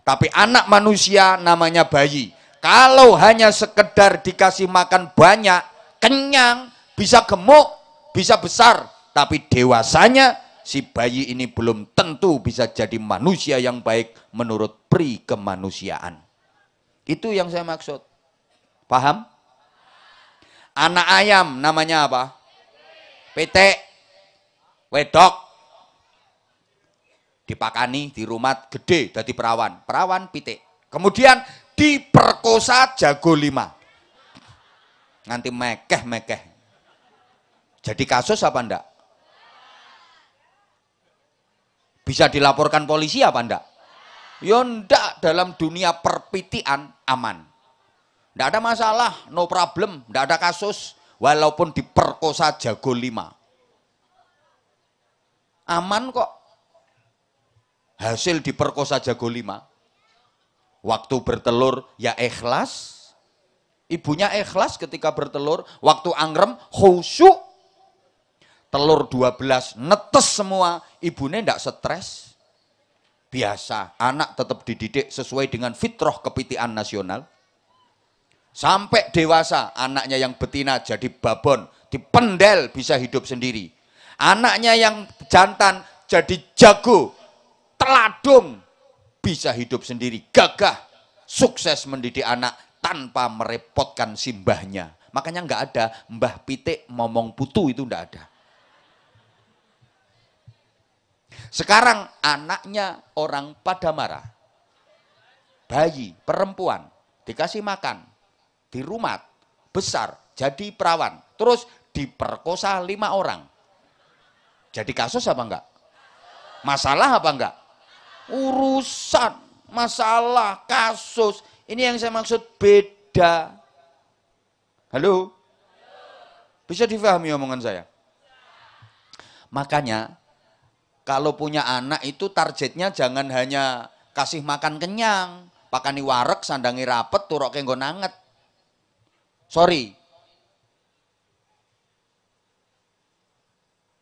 Tapi anak manusia namanya bayi. Kalau hanya sekedar dikasih makan banyak, kenyang, bisa gemuk, bisa besar. Tapi dewasanya si bayi ini belum tentu bisa jadi manusia yang baik menurut pri kemanusiaan. Itu yang saya maksud. Paham? Anak ayam namanya apa? Pitik. Wedok. Dipakani di rumah gede dadi perawan. Perawan pitik. Kemudian diperkosa jago 5. Nganti mekeh-mekeh. Jadi kasus apa enggak? Bisa dilaporkan polisi apa enggak? Ya enggak, dalam dunia perpitian aman. Enggak ada masalah, no problem, enggak ada kasus walaupun diperkosa jago 5. Aman kok. Hasil diperkosa jago 5. Waktu bertelur ya ikhlas. Ibunya ikhlas ketika bertelur, waktu angrem khusyuk. Telur 12 netes semua, ibunya enggak stres. Biasa, anak tetap dididik sesuai dengan fitrah kepitian nasional. Sampai dewasa, anaknya yang betina jadi babon, dipendel bisa hidup sendiri. Anaknya yang jantan jadi jago, teladung, bisa hidup sendiri, gagah, sukses mendidik anak tanpa merepotkan simbahnya. Makanya nggak ada Mbah Pitik momong putu, itu nggak ada. Sekarang anaknya orang pada marah. Bayi, perempuan, dikasih makan, di rumah, besar, jadi perawan. Terus diperkosa 5 orang. Jadi kasus apa enggak? Masalah apa enggak? Urusan, masalah, kasus. Ini yang saya maksud beda. Halo? Bisa difahami omongan saya? Makanya, kalau punya anak itu targetnya jangan hanya kasih makan kenyang, pakani wareg, sandangi rapet, turoke nggo nanget. Sorry.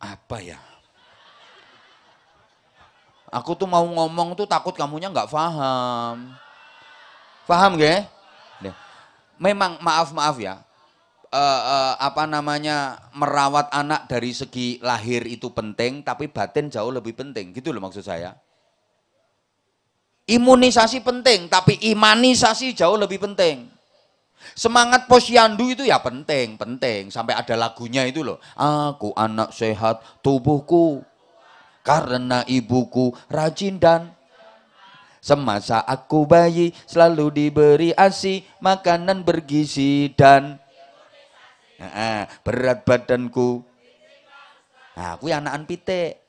Apa ya? Aku tuh mau ngomong tuh takut kamunya nggak paham. Paham gak? Memang maaf ya. Merawat anak dari segi lahir itu penting, tapi batin jauh lebih penting. Gitu loh maksud saya. Imunisasi penting, tapi imanisasi jauh lebih penting. Semangat posyandu itu ya penting. Sampai ada lagunya itu loh. Aku anak sehat tubuhku, karena ibuku rajin dan semasa aku bayi selalu diberi ASI, makanan bergizi dan berat badanku. Nah, aku anakan pitik.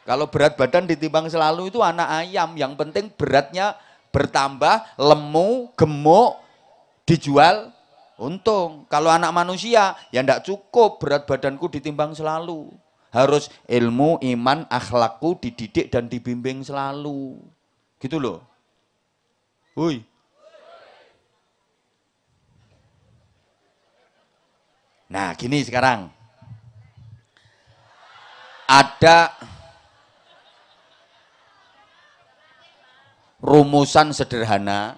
Kalau berat badan ditimbang selalu itu anak ayam. Yang penting beratnya bertambah, lemu, gemuk, dijual, untung. Kalau anak manusia, ya enggak cukup berat badanku ditimbang selalu. Harus ilmu, iman, akhlakku dididik dan dibimbing selalu. Gitu loh. Hui. Nah, gini sekarang. Ada rumusan sederhana.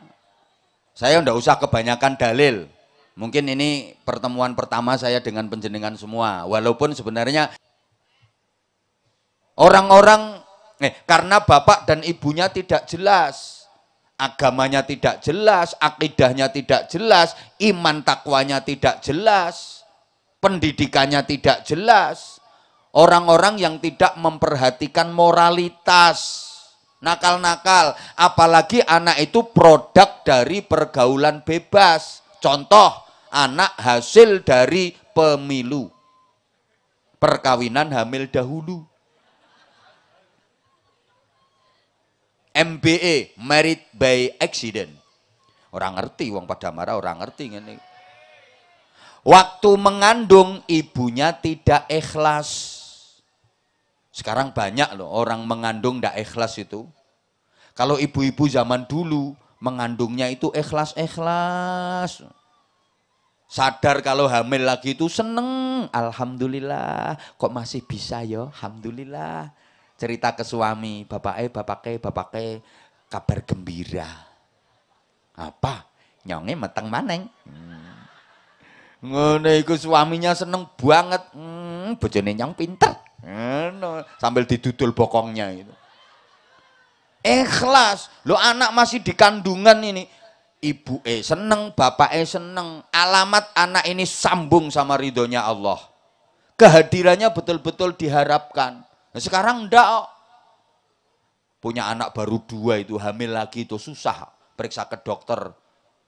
Saya enggak usah kebanyakan dalil. Mungkin ini pertemuan pertama saya dengan panjenengan semua. Walaupun sebenarnya orang-orang karena bapak dan ibunya tidak jelas, agamanya tidak jelas, akidahnya tidak jelas, iman takwanya tidak jelas, pendidikannya tidak jelas. Orang-orang yang tidak memperhatikan moralitas, nakal-nakal, apalagi anak itu produk dari pergaulan bebas. Contoh, anak hasil dari pemilu, perkawinan hamil dahulu. MBA, married by accident. Orang ngerti, wong pada marah, orang ngerti ini. Waktu mengandung ibunya tidak ikhlas. Sekarang banyak loh orang mengandung tidak ikhlas itu. Kalau ibu-ibu zaman dulu mengandungnya itu ikhlas-ikhlas. Sadar kalau hamil lagi itu seneng. Alhamdulillah, kok masih bisa ya? Alhamdulillah. Cerita ke suami, bapake, kabar gembira. Apa? Nyonge meteng maneng. Ngono iku suaminya seneng banget. Bojone nyong pinter. Sambil didudul bokongnya itu. Ikhlas. Lo anak masih di kandungan ini. Ibu seneng, bapak seneng. Alamat anak ini sambung sama ridhonya Allah. Kehadirannya betul-betul diharapkan. Nah, sekarang enggak. Punya anak baru 2 itu, hamil lagi itu susah. Periksa ke dokter.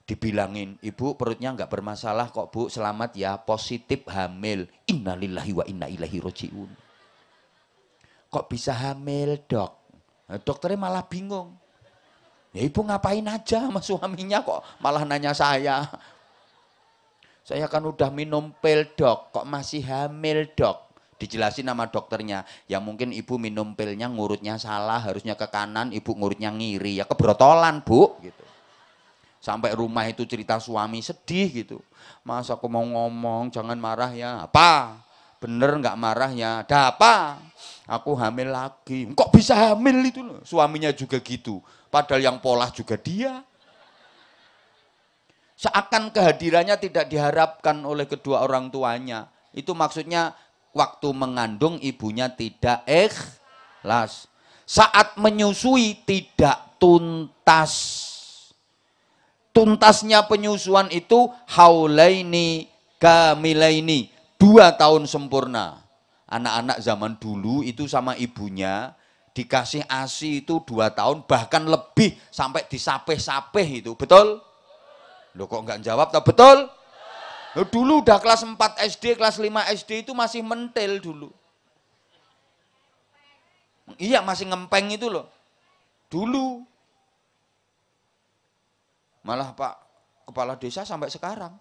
Dibilangin, ibu perutnya enggak bermasalah kok bu, selamat ya, positif hamil. Innalillahi wa inna ilaihi roji'un. Kok bisa hamil dok? Nah, dokternya malah bingung. Ya ibu ngapain aja sama suaminya kok malah nanya saya. Saya kan udah minum pil dok, kok masih hamil dok? Dijelasin sama dokternya, ya mungkin ibu minum pilnya ngurutnya salah, harusnya ke kanan, ibu ngurutnya ngiri, ya kebrotolan bu gitu. Sampai rumah itu cerita suami sedih gitu. Mas aku mau ngomong, jangan marah ya. Apa? Bener nggak marah ya? Ada apa? Aku hamil lagi. Kok bisa hamil itu loh? Suaminya juga gitu. Padahal yang pola juga dia. Seakan kehadirannya tidak diharapkan oleh kedua orang tuanya. Itu maksudnya waktu mengandung ibunya tidak ikhlas. Saat menyusui tidak tuntas. Tuntasnya penyusuan itu haulaini kamilaini, 2 tahun sempurna. Anak-anak zaman dulu itu sama ibunya dikasih ASI itu 2 tahun bahkan lebih sampai disapeh-sapeh itu, betul? Loh kok enggak jawab, tak betul? Loh, dulu udah kelas 4 SD, kelas 5 SD itu masih mentil dulu. Iya masih ngempeng itu loh, dulu. Malah Pak Kepala Desa sampai sekarang.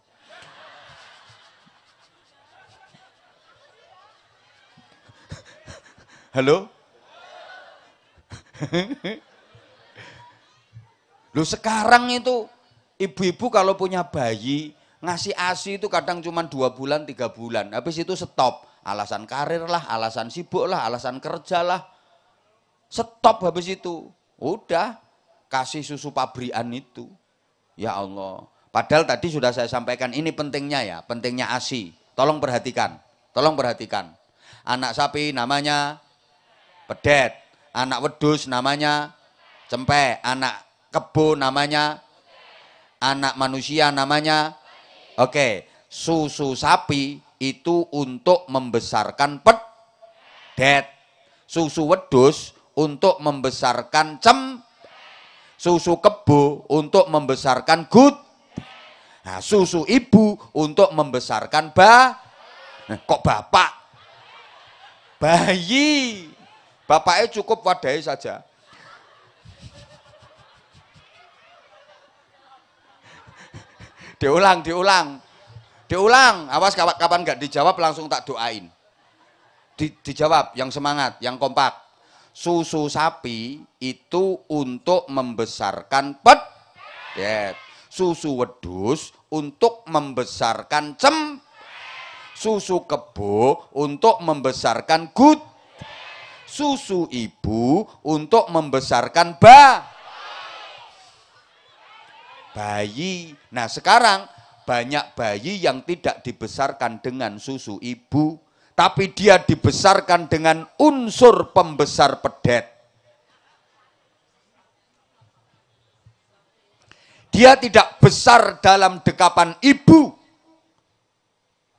Halo? Loh sekarang itu ibu-ibu kalau punya bayi ngasih ASI itu kadang cuma 2 bulan 3 bulan. Habis itu stop. Alasan karir lah, alasan sibuk lah, alasan kerja lah. Stop habis itu. Udah kasih susu pabrikan itu. Ya Allah. Padahal tadi sudah saya sampaikan ini pentingnya ya, pentingnya ASI. Tolong perhatikan. Tolong perhatikan. Anak sapi namanya pedet, anak wedus namanya cempek, anak kebo namanya, anak manusia namanya. Oke, susu sapi itu untuk membesarkan pedet. Susu wedus untuk membesarkan susu kebo untuk membesarkan nah, susu ibu untuk membesarkan nah, kok bapak bayi, bapaknya cukup wadai saja. diulang, awas kapan nggak dijawab langsung tak doain. Dijawab yang semangat, yang kompak. Susu sapi itu untuk membesarkan pedet. Susu wedus untuk membesarkan susu kebo untuk membesarkan susu ibu untuk membesarkan bayi. Nah sekarang banyak bayi yang tidak dibesarkan dengan susu ibu, tapi dia dibesarkan dengan unsur pembesar pedet. Dia tidak besar dalam dekapan ibu,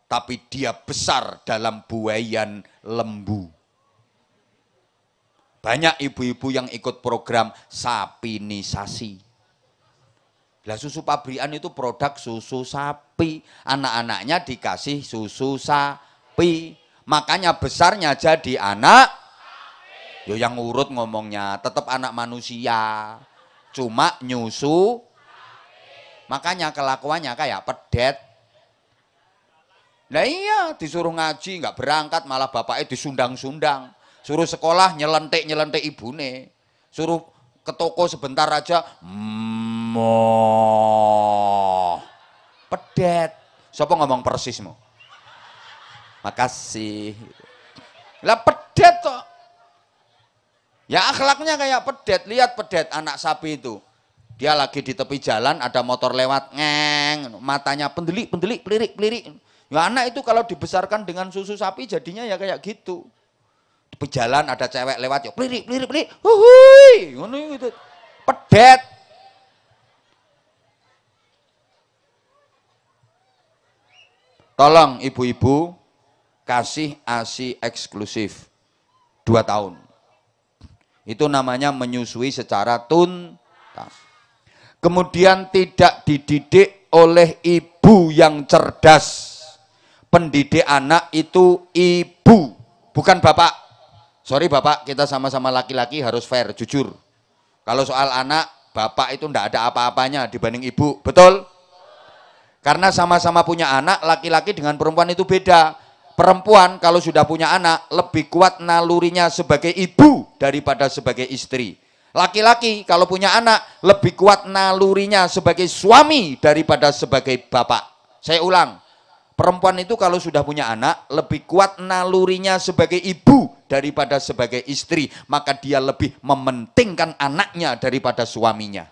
tapi dia besar dalam buaian lembu. Banyak ibu-ibu yang ikut program sapinisasi. Lah susu pabrikan itu produk susu sapi, anak-anaknya dikasih susu sapi. Makanya besarnya jadi anak, yo yang urut ngomongnya, tetap anak manusia, cuma nyusu, makanya kelakuannya kayak pedet. Nah iya, disuruh ngaji nggak berangkat, malah bapaknya disundang-sundang, suruh sekolah nyelentik ibune, suruh ke toko sebentar aja, pedet. Siapa ngomong persismu? Makasih. Lah pedet toh. Ya akhlaknya kayak pedet. Lihat pedet anak sapi itu. Dia lagi di tepi jalan, ada motor lewat, ngeng, matanya pendelik, pelirik. Ya anak itu kalau dibesarkan dengan susu sapi jadinya ya kayak gitu. Di jalan ada cewek lewat, ya pelirik, huhui, ngono itu. Pedet. Tolong ibu-ibu kasih ASI eksklusif 2 tahun. Itu namanya menyusui secara tuntas. Kemudian tidak dididik oleh ibu yang cerdas. Pendidik anak itu ibu, bukan bapak. Sorry bapak, kita sama-sama laki-laki harus fair, jujur. Kalau soal anak, bapak itu ndak ada apa-apanya dibanding ibu, betul? Karena sama-sama punya anak, laki-laki dengan perempuan itu beda. Perempuan kalau sudah punya anak, lebih kuat nalurinya sebagai ibu daripada sebagai istri. Laki-laki kalau punya anak, lebih kuat nalurinya sebagai suami daripada sebagai bapak. Saya ulang, perempuan itu kalau sudah punya anak, lebih kuat nalurinya sebagai ibu daripada sebagai istri. Maka dia lebih mementingkan anaknya daripada suaminya.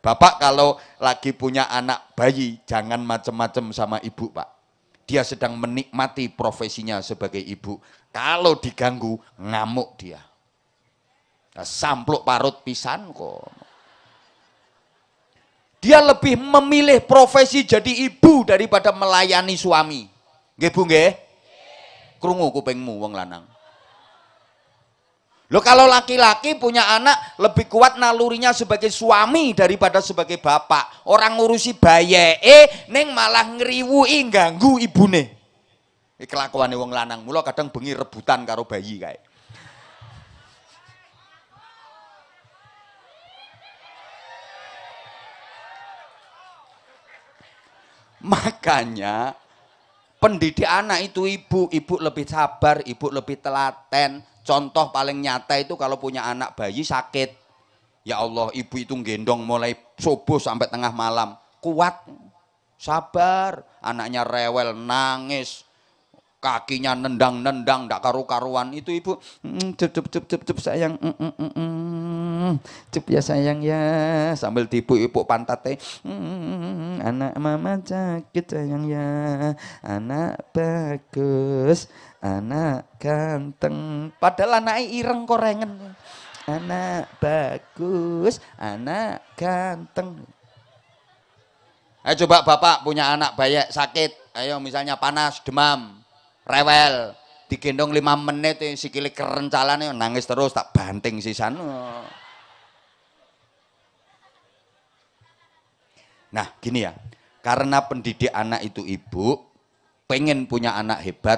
Bapak kalau lagi punya anak bayi, jangan macem-macem sama ibu, Pak. Dia sedang menikmati profesinya sebagai ibu. Kalau diganggu, ngamuk dia. Sampluk parut pisan kok. Dia lebih memilih profesi jadi ibu daripada melayani suami. Nggih Bu nggih? Krungu kupingmu wong lanang. Loh kalau laki-laki punya anak lebih kuat nalurinya sebagai suami daripada sebagai bapak. Orang ngurusi bayeke ning malah ngriwuki ganggu ibune. Iki kelakuane wong lanang. Mula kadang bengi rebutan karo bayi kae. Makanya pendidik anak itu ibu lebih sabar, ibu lebih telaten. Contoh paling nyata itu kalau punya anak bayi sakit. Ya Allah, ibu itu gendong mulai subuh sampai tengah malam. Kuat, sabar. Anaknya rewel, nangis. Kakinya nendang-nendang, ndak karu-karuan. Itu ibu, cup sayang. Cup ya sayang ya. Sambil tipu-ipu pantatnya. Anak mama sakit sayang ya. Anak bagus. Anak ganteng. Padahal anaknya ireng korengen. Anak bagus. Anak ganteng. Ayo coba bapak punya anak bayi sakit. Ayo misalnya panas, demam. Rewel, digendong 5 menit sikile kerencalan nangis terus tak banting sisan. Nah gini ya, karena pendidik anak itu ibu, pengen punya anak hebat,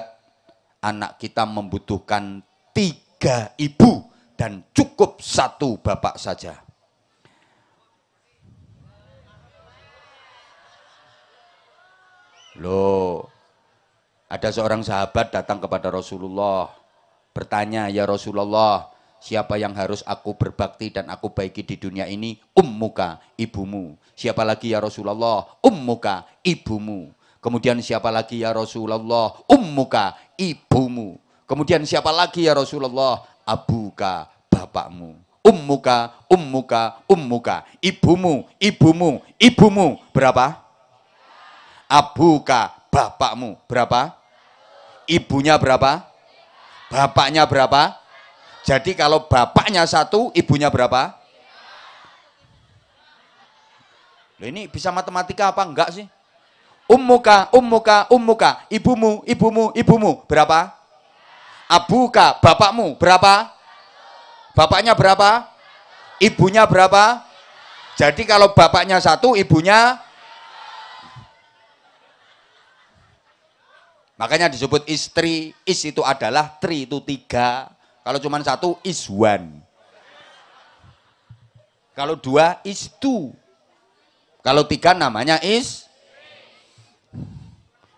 anak kita membutuhkan 3 ibu dan cukup 1 bapak saja. Loh, ada seorang sahabat datang kepada Rasulullah, bertanya, ya Rasulullah, siapa yang harus aku berbakti dan aku baiki di dunia ini? Ummuka, ibumu. Siapa lagi ya Rasulullah? Ummuka, ibumu. Kemudian siapa lagi ya Rasulullah? Ummuka, ibumu. Kemudian siapa lagi ya Rasulullah? Abuka, bapakmu. Ummuka. Ibumu. Berapa? Abuka, bapakmu. Berapa? Ibunya berapa? Bapaknya berapa? Jadi kalau bapaknya 1, ibunya berapa? Loh ini bisa matematika apa enggak sih? Ummuka. Ibumu. Berapa? Abuka, bapakmu. Berapa? Bapaknya berapa? Ibunya berapa? Jadi kalau bapaknya 1, ibunya. Makanya disebut istri. Is itu adalah 3 itu 3. Kalau cuma 1 is 1. Kalau 2 is 2. Kalau 3 namanya is.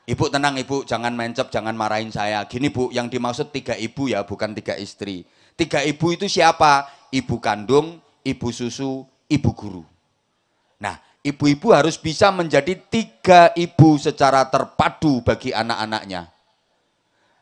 Ibu tenang ibu, jangan mencep, jangan marahin saya. Gini bu, yang dimaksud 3 ibu ya, bukan 3 istri. 3 ibu itu siapa? Ibu kandung, ibu susu, ibu guru. Nah, Ibu-ibu harus bisa menjadi 3 ibu secara terpadu bagi anak-anaknya.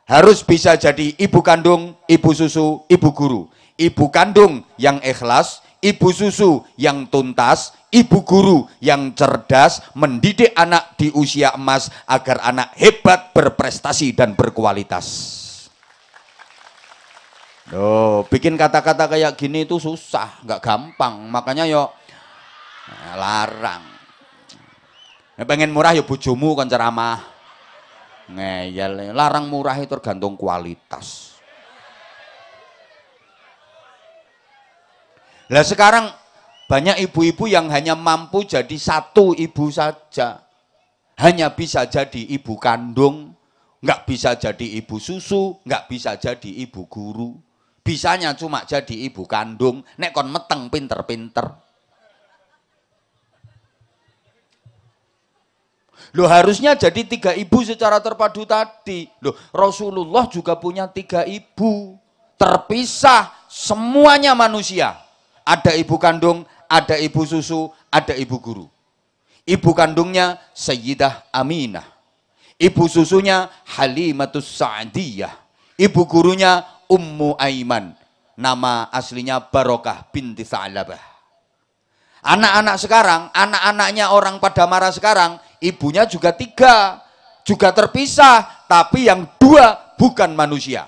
Harus bisa jadi ibu kandung, ibu susu, ibu guru. Ibu kandung yang ikhlas, ibu susu yang tuntas, ibu guru yang cerdas, mendidik anak di usia emas agar anak hebat, berprestasi, dan berkualitas. Loh, bikin kata-kata kayak gini itu susah, nggak gampang. Makanya yo larang. Pengen murah ya bojomu kan ceramah. Ngeyel, larang murah itu tergantung kualitas. Lah sekarang banyak ibu-ibu yang hanya mampu jadi 1 ibu saja. Hanya bisa jadi ibu kandung, nggak bisa jadi ibu susu, nggak bisa jadi ibu guru. Bisanya cuma jadi ibu kandung, nek kon meteng pinter-pinter. Loh harusnya jadi 3 ibu secara terpadu tadi. Loh Rasulullah juga punya 3 ibu. Terpisah semuanya manusia. Ada ibu kandung, ada ibu susu, ada ibu guru. Ibu kandungnya Sayyidah Aminah. Ibu susunya Halimatus Sa'diyah. Ibu gurunya Ummu Aiman. Nama aslinya Barokah binti Sa'labah. Anak-anak sekarang, anak-anaknya orang pada marah sekarang, ibunya juga 3, juga terpisah, tapi yang 2 bukan manusia.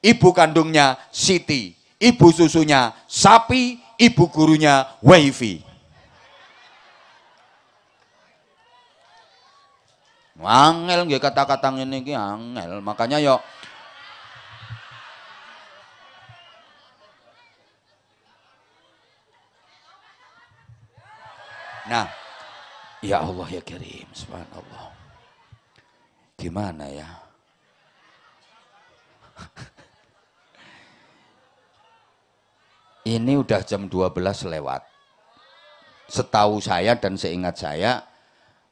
Ibu kandungnya Siti, ibu susunya sapi, ibu gurunya wifi. Angel nggih kata-kata ngene iki angel, makanya yo nah, ya Allah ya Karim, subhanallah. Gimana ya? Ini udah jam 12 lewat. Setahu saya dan seingat saya,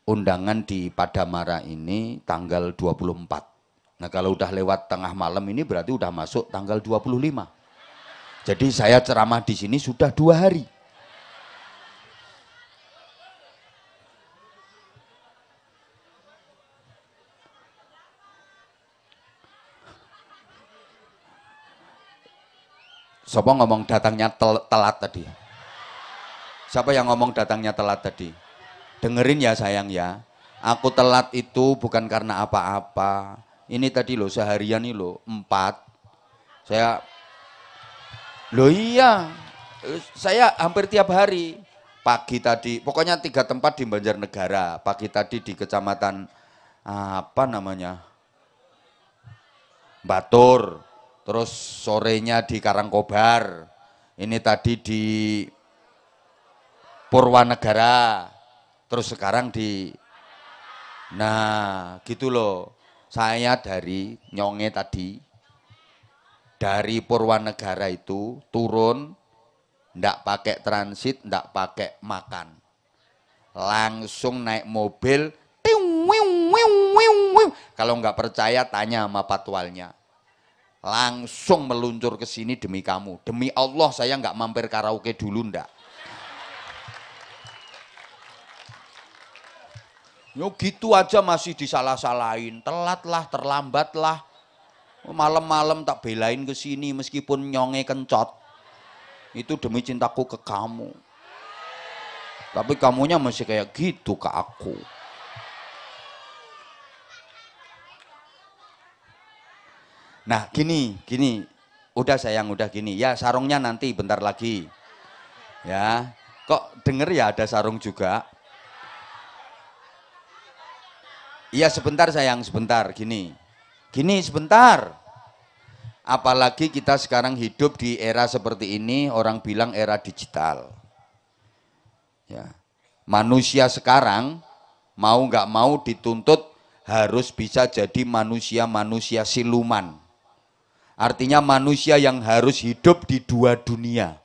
undangan di Padamara ini tanggal 24. Nah kalau udah lewat tengah malam ini berarti udah masuk tanggal 25. Jadi saya ceramah di sini sudah 2 hari. Siapa ngomong datangnya telat tadi? Siapa yang ngomong datangnya telat tadi? Dengerin ya sayang ya. Aku telat itu bukan karena apa-apa. Ini tadi loh seharian ini loh 4. Loh iya. Saya hampir tiap hari. Pagi tadi, pokoknya 3 tempat di Banjarnegara. Pagi tadi di kecamatan apa namanya? Batur. Terus sorenya di Karangkobar, ini tadi di Purwanegara, terus sekarang di, nah gitu loh. Saya dari Nyonge tadi, dari Purwanegara itu turun, ndak pakai transit, ndak pakai makan, langsung naik mobil. Kalau nggak percaya tanya sama patwalnya. Langsung meluncur ke sini demi kamu. Demi Allah saya nggak mampir karaoke dulu ndak. Yo gitu aja masih disalah-salahin. Telat lah, terlambat lah. Malam-malam tak belain ke sini meskipun nyonge kencot. Itu demi cintaku ke kamu. Tapi kamunya masih kayak gitu ke aku. Nah gini, udah sayang, udah gini, ya sarungnya nanti bentar lagi, ya, kok denger ya ada sarung juga, iya sebentar sayang, sebentar, gini sebentar, apalagi kita sekarang hidup di era seperti ini, orang bilang era digital, ya, manusia sekarang mau nggak mau dituntut harus bisa jadi manusia siluman. Artinya manusia yang harus hidup di 2 dunia.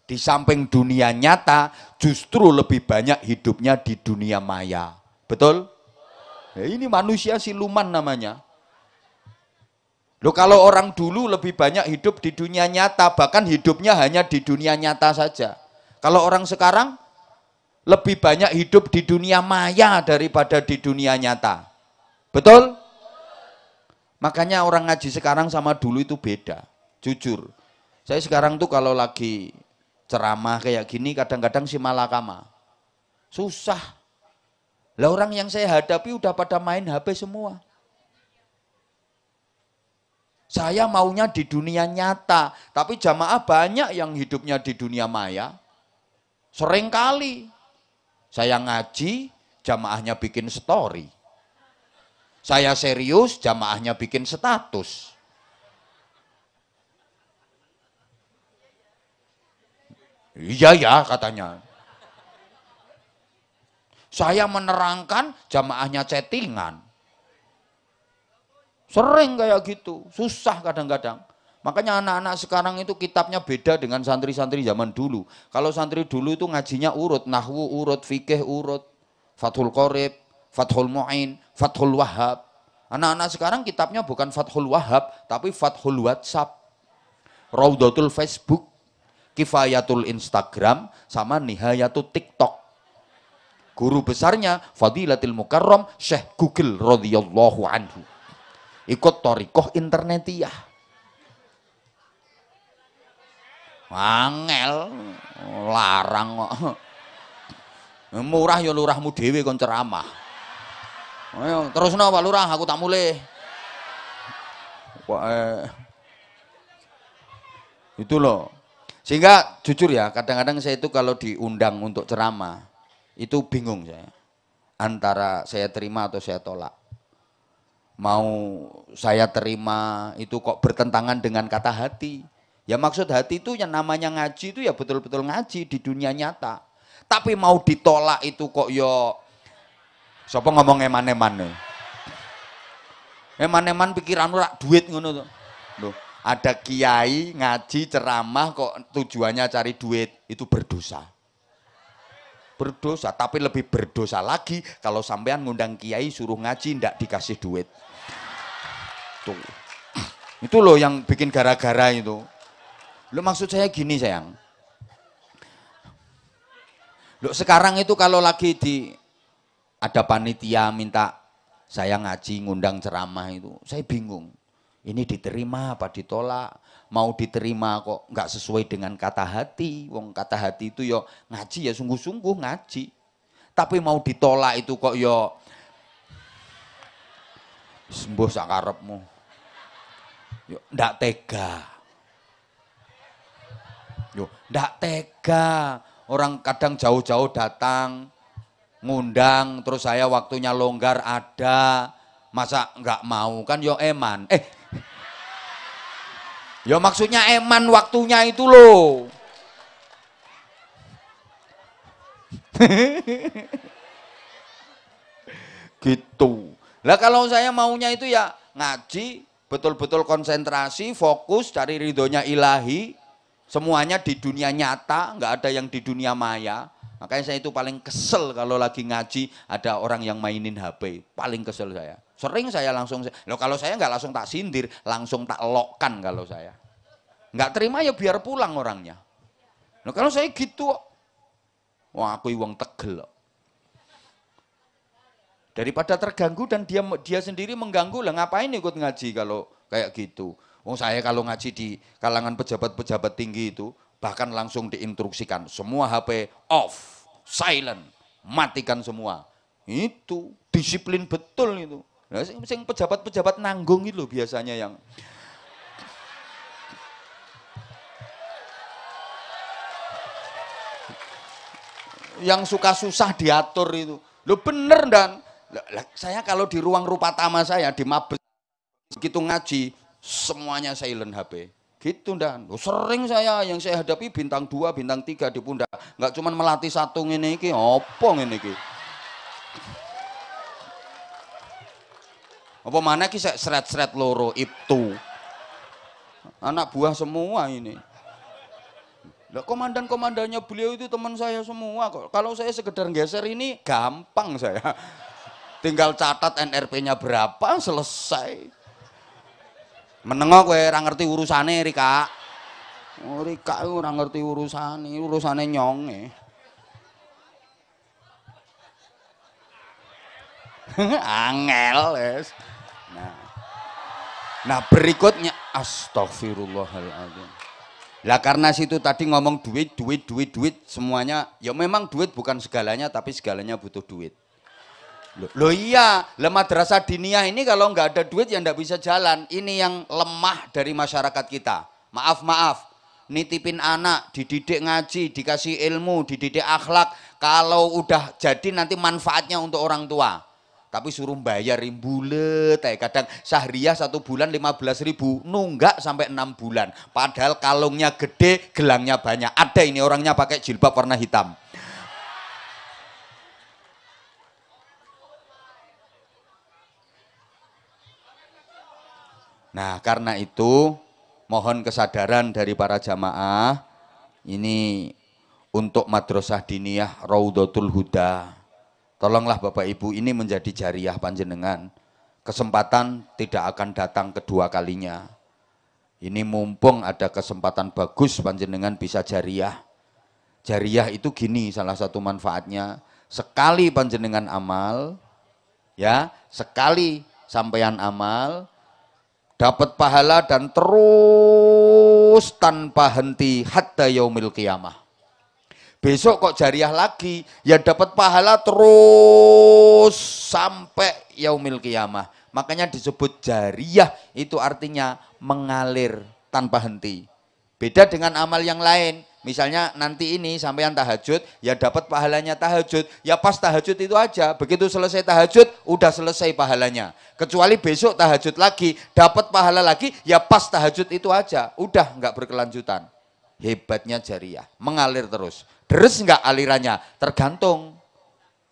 Di samping dunia nyata, justru lebih banyak hidupnya di dunia maya. Betul? Ya, ini manusia siluman namanya. Loh kalau orang dulu lebih banyak hidup di dunia nyata, bahkan hidupnya hanya di dunia nyata saja. Kalau orang sekarang, lebih banyak hidup di dunia maya daripada di dunia nyata. Betul? Makanya orang ngaji sekarang sama dulu itu beda. Jujur. Saya sekarang tuh kalau lagi ceramah kayak gini kadang-kadang si malakama. Susah. Lah orang yang saya hadapi udah pada main HP semua. Saya maunya di dunia nyata, tapi jamaah banyak yang hidupnya di dunia maya. Seringkali saya ngaji, jamaahnya bikin story. Saya serius, jamaahnya bikin status. Iya ya katanya. Saya menerangkan, jamaahnya chattingan. Sering kayak gitu, susah kadang-kadang. Makanya anak-anak sekarang itu kitabnya beda dengan santri-santri zaman dulu. Kalau santri dulu itu ngajinya urut, nahwu urut, fikih urut, Fathul Qorib, Fathul Mu'in, Fathul Wahhab. Anak-anak sekarang kitabnya bukan Fathul Wahhab, tapi Fathul WhatsApp, Raudatul Facebook, Kifayatul Instagram, sama Nihayatul TikTok. Guru besarnya Fadilatul Mukarram Syekh Google radhiyallahu anhu. Ikut thariqah internetiyah. Angel, larang kok. Murah ya lurahmu dhewe kon ceramah. Ayo terusno Pak Lurah, aku tak mulih. Itu loh. Sehingga jujur ya, kadang-kadang saya itu kalau diundang untuk ceramah, itu bingung saya. Antara saya terima atau saya tolak. Mau saya terima itu kok bertentangan dengan kata hati. Ya maksud hati itu yang namanya ngaji itu ya betul-betul ngaji di dunia nyata. Tapi mau ditolak itu kok yo sapa ngomong eman-eman. Eman-eman pikiran ora duit ngono to. Loh, ada kiai ngaji ceramah kok tujuannya cari duit, itu berdosa. Berdosa, tapi lebih berdosa lagi kalau sampean ngundang kiai suruh ngaji ndak dikasih duit. Tuh. Itu loh yang bikin gara-gara itu. Lo maksud saya gini sayang. Lo sekarang itu kalau lagi ada panitia minta saya ngaji ngundang ceramah itu, saya bingung. Ini diterima apa ditolak? Mau diterima kok nggak sesuai dengan kata hati. Wong kata hati itu yo ngaji ya sungguh-sungguh ngaji. Tapi mau ditolak itu kok yo sembuh sakarepmu. Yo ndak tega. Yo, ndak tega. Orang kadang jauh-jauh datang, ngundang, terus saya waktunya longgar ada, masa nggak mau kan? Yo eman. Yo maksudnya eman waktunya itu loh. Gitu. Lah kalau saya maunya itu ya ngaji, betul-betul konsentrasi, fokus, cari ridhonya ilahi. Semuanya di dunia nyata, nggak ada yang di dunia maya. Makanya saya itu paling kesel kalau lagi ngaji ada orang yang mainin HP. Paling kesel saya. Sering saya langsung, loh kalau saya nggak langsung tak sindir, langsung tak lokkan kalau saya. Nggak terima ya biar pulang orangnya. Loh kalau saya gitu, wah aku wong tegel. Daripada terganggu dan dia sendiri mengganggu, lah ngapain ikut ngaji kalau kayak gitu. Oh saya kalau ngaji di kalangan pejabat-pejabat tinggi itu bahkan langsung diinstruksikan semua HP off, silent, matikan semua. Itu disiplin betul itu. Nah, sing pejabat-pejabat nanggung itu biasanya yang suka susah diatur itu. Lo bener dan saya kalau di ruang rupatama saya di Mabes gitu ngaji semuanya silent HP. Gitu dan sering yang saya hadapi bintang 2, bintang 3 di pundak. Enggak cuman melatih satu ngene iki, apa ngene iki. Apa mana iki seret-seret loro Ibtu. Anak buah semua ini. Lah komandan-komandannya beliau itu teman saya semua kok. Kalau saya sekedar geser ini gampang saya. Tinggal catat NRP-nya berapa selesai. Menengok kowe ora ngerti urusane Rika. Oh Rika ora ngerti urusane nyonge. Angel wis. Nah berikutnya astagfirullahaladzim. Lah karena situ tadi ngomong duit semuanya, ya memang duit bukan segalanya tapi segalanya butuh duit. Loh iya, madrasah diniyah ini kalau nggak ada duit ya nggak bisa jalan. Ini yang lemah dari masyarakat kita. Maaf, nitipin anak, dididik ngaji, dikasih ilmu, dididik akhlak. Kalau udah jadi nanti manfaatnya untuk orang tua. Tapi suruh bayarin bulet, kadang Syahriyah 1 bulan 15.000, nunggak sampai 6 bulan. Padahal kalungnya gede, gelangnya banyak. Ada ini orangnya pakai jilbab warna hitam. Nah karena itu mohon kesadaran dari para jamaah ini untuk madrasah diniyah Raudhatul Huda. Tolonglah Bapak Ibu, ini menjadi jariah panjenengan. Kesempatan tidak akan datang kedua kalinya. Ini mumpung ada kesempatan bagus panjenengan bisa jariah. Jariah itu gini salah satu manfaatnya. Sekali panjenengan amal, ya, sekali sampean amal, dapat pahala dan terus tanpa henti hatta yaumil qiyamah. Besok kok jariah lagi, ya dapat pahala terus sampai yaumil qiyamah. Makanya disebut jariah, itu artinya mengalir tanpa henti. Beda dengan amal yang lain. Misalnya nanti ini sampean tahajud, ya dapat pahalanya tahajud. Ya pas tahajud itu aja, begitu selesai tahajud, udah selesai pahalanya. Kecuali besok tahajud lagi, dapat pahala lagi, ya pas tahajud itu aja. Udah nggak berkelanjutan. Hebatnya jariah, mengalir terus. Deres nggak alirannya? Tergantung.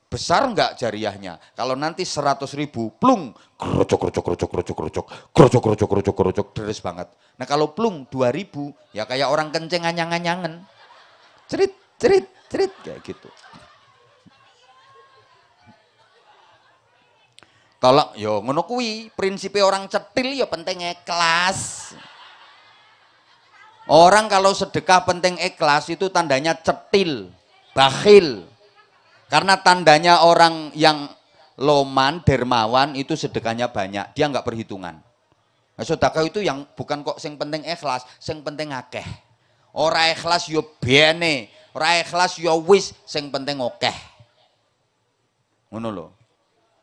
Besar nggak jariahnya? Kalau nanti 100.000, plung, kerocok, deres banget. Nah kalau plung 2.000, ya kayak orang kenceng anyang-anyangen. Cerit, kayak gitu. Tolong, yo ngono kuwi, prinsipnya orang cetil ya penting ikhlas. Orang kalau sedekah penting ikhlas itu tandanya cetil, bakhil. Karena tandanya orang yang loman, dermawan itu sedekahnya banyak, dia nggak perhitungan. Nah, sedekah itu yang bukan kok sing penting ikhlas, sing penting akeh. Ora ikhlas yo bene, ora ikhlas yo wis, sing penting akeh. Ngono lho.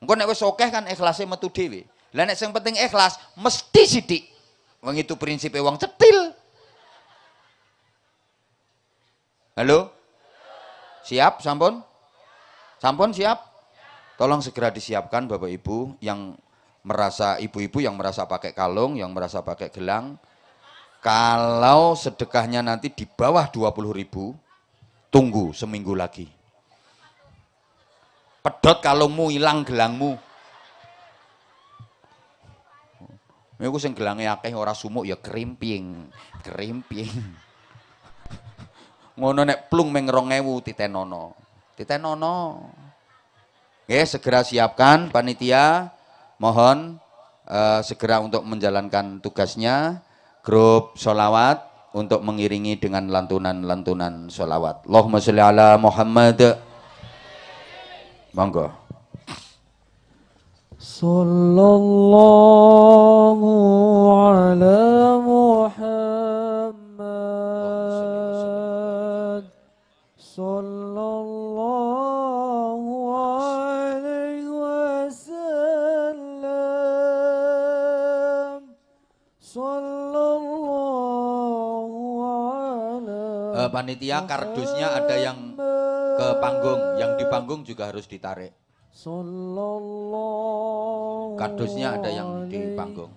Engko nek wis akeh kan ikhlase metu dhewe. Lah nek sing penting ikhlas mesti sithik. Wong itu prinsipe wong cetil. Halo? Siap sampun? Sampun siap? Tolong segera disiapkan Bapak Ibu yang merasa, ibu-ibu yang merasa pakai kalung, yang merasa pakai gelang. Kalau sedekahnya nanti di bawah 20.000, tunggu seminggu lagi. Pedot kalungmu, hilang gelangmu. Iku sing gelange akeh ora sumuk ya kerimping. Ngono nek plung meng 2.000 titenono. Oke, segera siapkan panitia. Mohon segera untuk menjalankan tugasnya. Grup sholawat untuk mengiringi dengan lantunan-lantunan sholawat. Allahumma sholli ala Muhammad. Monggo. Sallallahu ala Muhammad. Sallallahu alaihi wasallam. Sallallahu ala. Panitia kardusnya ada yang ke panggung, yang di panggung juga harus ditarik. Kardusnya ada yang di panggung.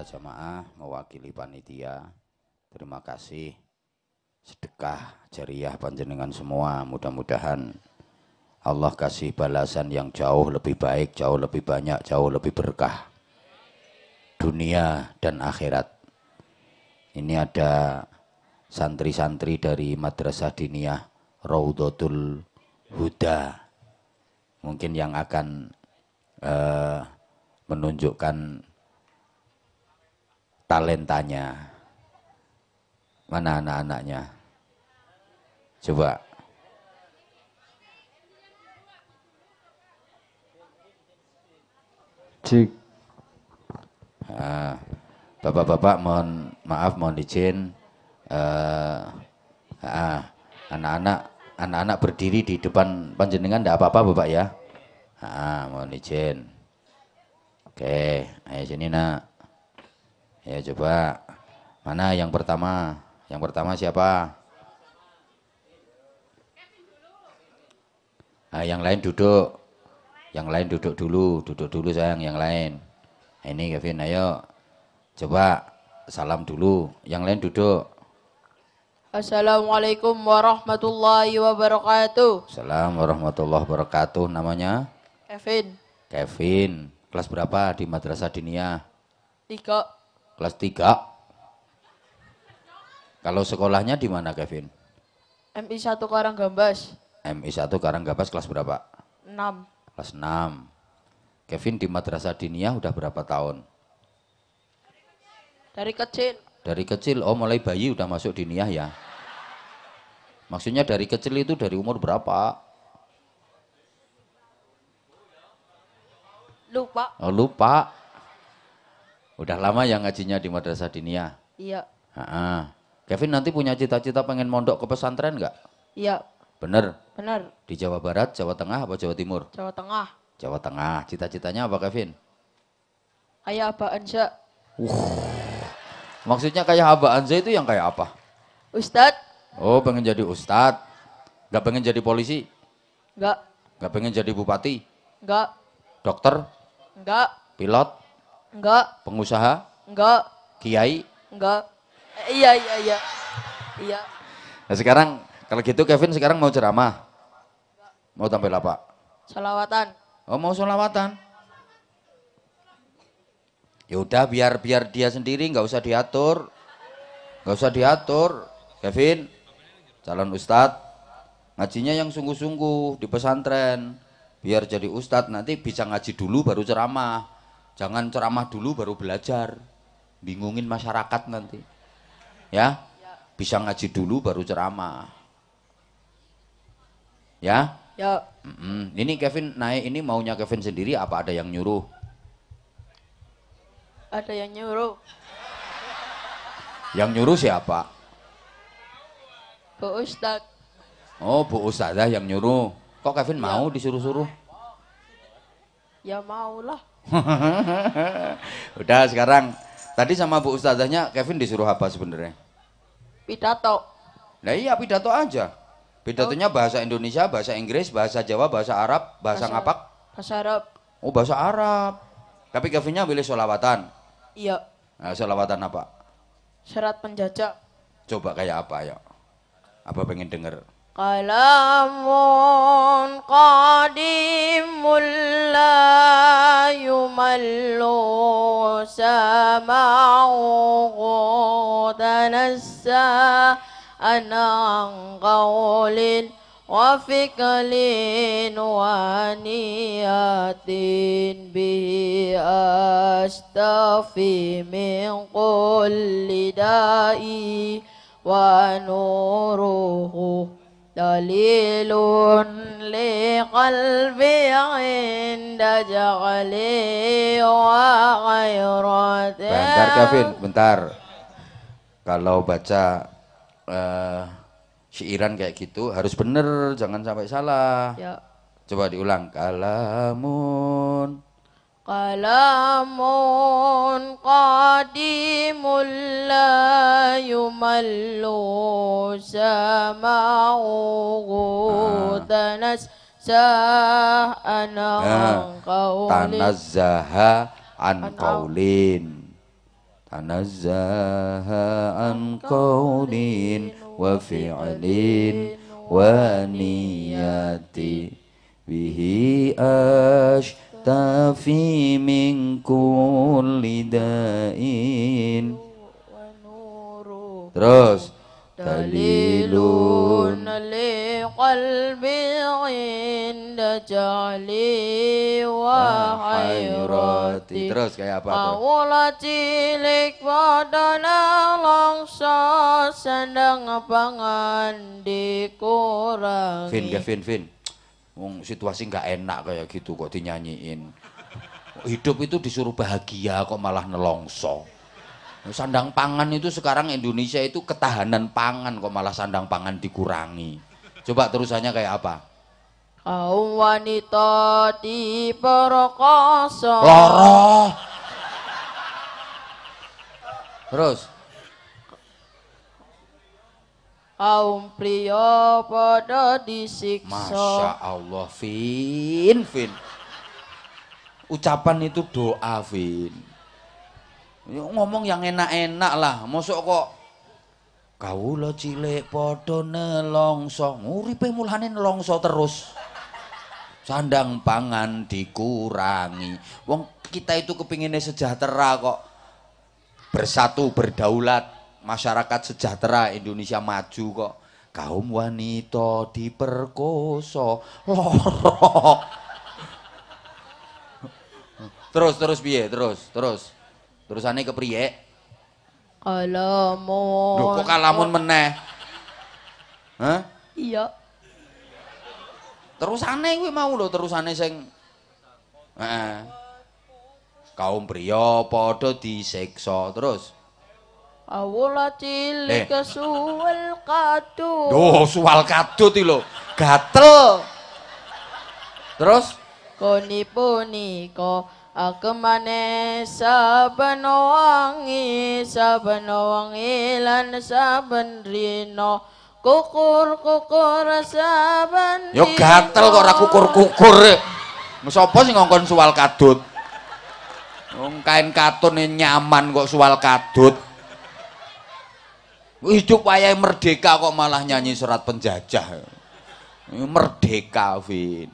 jamaah mewakili panitia. Terima kasih sedekah jariah panjenengan semua. Mudah-mudahan Allah kasih balasan yang jauh lebih baik, jauh lebih banyak, jauh lebih berkah dunia dan akhirat. Ini ada santri-santri dari Madrasah Diniyah Raudhatul Huda, mungkin yang akan menunjukkan talentanya. Mana anak-anaknya? Coba. Cik. Bapak-bapak mohon maaf, mohon izin. Anak-anak berdiri di depan panjenengan, tidak apa-apa Bapak ya. Mohon izin. Oke, ayo sini nak. Ya coba. Mana yang pertama? Yang pertama siapa? Yang lain duduk. Yang lain duduk dulu sayang, yang lain. Ini Kevin, ayo. Coba salam dulu. Yang lain duduk. Assalamualaikum warahmatullahi wabarakatuh. Assalamualaikum warahmatullahi wabarakatuh. Namanya? Kevin. Kevin. Kelas berapa di Madrasah Diniyah? 3. Kelas 3. Kalau sekolahnya di mana Kevin? MI 1 Karanggambas. MI 1 Karanggambas, kelas berapa? 6. Kelas 6. Kevin di Madrasah Diniyah udah berapa tahun? Dari kecil. Dari kecil, oh mulai bayi udah masuk Diniyah ya? Maksudnya dari kecil itu dari umur berapa? Lupa. Oh lupa. Udah lama yang ngajinya di Madrasah Diniyah? Iya. Kevin nanti punya cita-cita pengen mondok ke pesantren nggak? Iya. Bener? Benar. Di Jawa Barat, Jawa Tengah, apa Jawa Timur? Jawa Tengah. Jawa Tengah. Cita-citanya apa Kevin? Kayak Abah Anza. Maksudnya kayak Abah Anza itu yang kayak apa? Ustadz? Oh pengen jadi ustadz. Nggak pengen jadi polisi? Enggak. Nggak pengen jadi bupati? Enggak. Dokter? Enggak. Pilot? Enggak. Pengusaha? Enggak. Kiai? Enggak. Iya. Iya. Nah sekarang kalau gitu Kevin sekarang mau ceramah? Mau tampil apa? Salawatan. Oh mau sholawatan? Ya udah biar dia sendiri, nggak usah diatur, Kevin, calon ustadz, ngajinya yang sungguh-sungguh di pesantren, biar jadi ustadz nanti bisa ngaji dulu baru ceramah, jangan ceramah dulu baru belajar, bingungin masyarakat nanti, ya, bisa ngaji dulu baru ceramah, ya. Ya. Ini Kevin naik ini maunya Kevin sendiri apa ada yang nyuruh? Ada yang nyuruh. Yang nyuruh siapa? Bu Ustadz. Oh, Bu Ustazah yang nyuruh. Kok Kevin mau disuruh-suruh? Ya maulah. Udah sekarang. Tadi sama Bu Ustazahnya Kevin disuruh apa sebenarnya? Pidato. Nah iya pidato aja. Pidatonya bahasa Indonesia, bahasa Inggris, bahasa Jawa, bahasa Arab, bahasa ngapak? Bahasa Arab. Oh bahasa Arab. Tapi Kevinnya pilih sholawatan. Iya. Nah, sholawatan apa? Syarat penjajah. Coba kayak apa ya? Apa pengen denger? Kalamun qadimul la yumallu sama'u tanassa anang qawlin wa fiklin wa niyatin bi astafi min kulli da'i wa nuruhu dalilun li qalbi inda jagli wa ghairati. Bentar Kevin, bentar. Kalau baca syairan kayak gitu harus bener, jangan sampai salah. Ya. Coba diulang. Kalamun qadimul la yumallu sama'u tanazzah an qawlin. tanazzaha an qaulin. tanazzaha an qaulin wa fi'lin wa niyati bihi ashtafi min kulli da'in. Terus dalilun li qalbi inda jahli wa hayrati. Terus kayak apa tuh? Kawula cilik padana longso sandang pangan dikurangi. Vin. Wong situasi nggak enak kayak gitu kok dinyanyiin. Hidup itu disuruh bahagia kok malah nelongso. Sandang pangan itu sekarang Indonesia itu ketahanan pangan kok malah sandang pangan dikurangi. Coba terusannya kayak apa? Kaum wanita diperkosa. Loro. Terus Kaum pria pada disiksa. Masya Allah, Vin. Ucapan itu doa, Vin. Ngomong yang enak-enak lah, mosok kok kawula cilik padha nelongso, uripe mulane nelongso terus. Sandang pangan dikurangi. Wong kita itu kepinginnya sejahtera kok. Bersatu, berdaulat, masyarakat sejahtera, Indonesia maju kok. Kaum wanita diperkosa. Loro. Terus piye? Terus. Terusane kepriye? Kalamun. Lho kok kalamun meneh? Hah? Iya. Terusane kuwi mau lho, terusane sing kaum priya padha disiksa. Terus Kawula cilik kesuwel kadut. Duh, suwal kadut iki lho. Gatel. Terus Koni punika agemane saben wangi lan saben rina kukur saben. yo gatel kok ora kukur-kukur. Sapa sing ngongkon suwal kadut? Wong kain katun nyaman kok suwal kadut. Hidup wayahe merdeka kok malah nyanyi surat penjajah. Merdeka, Vin.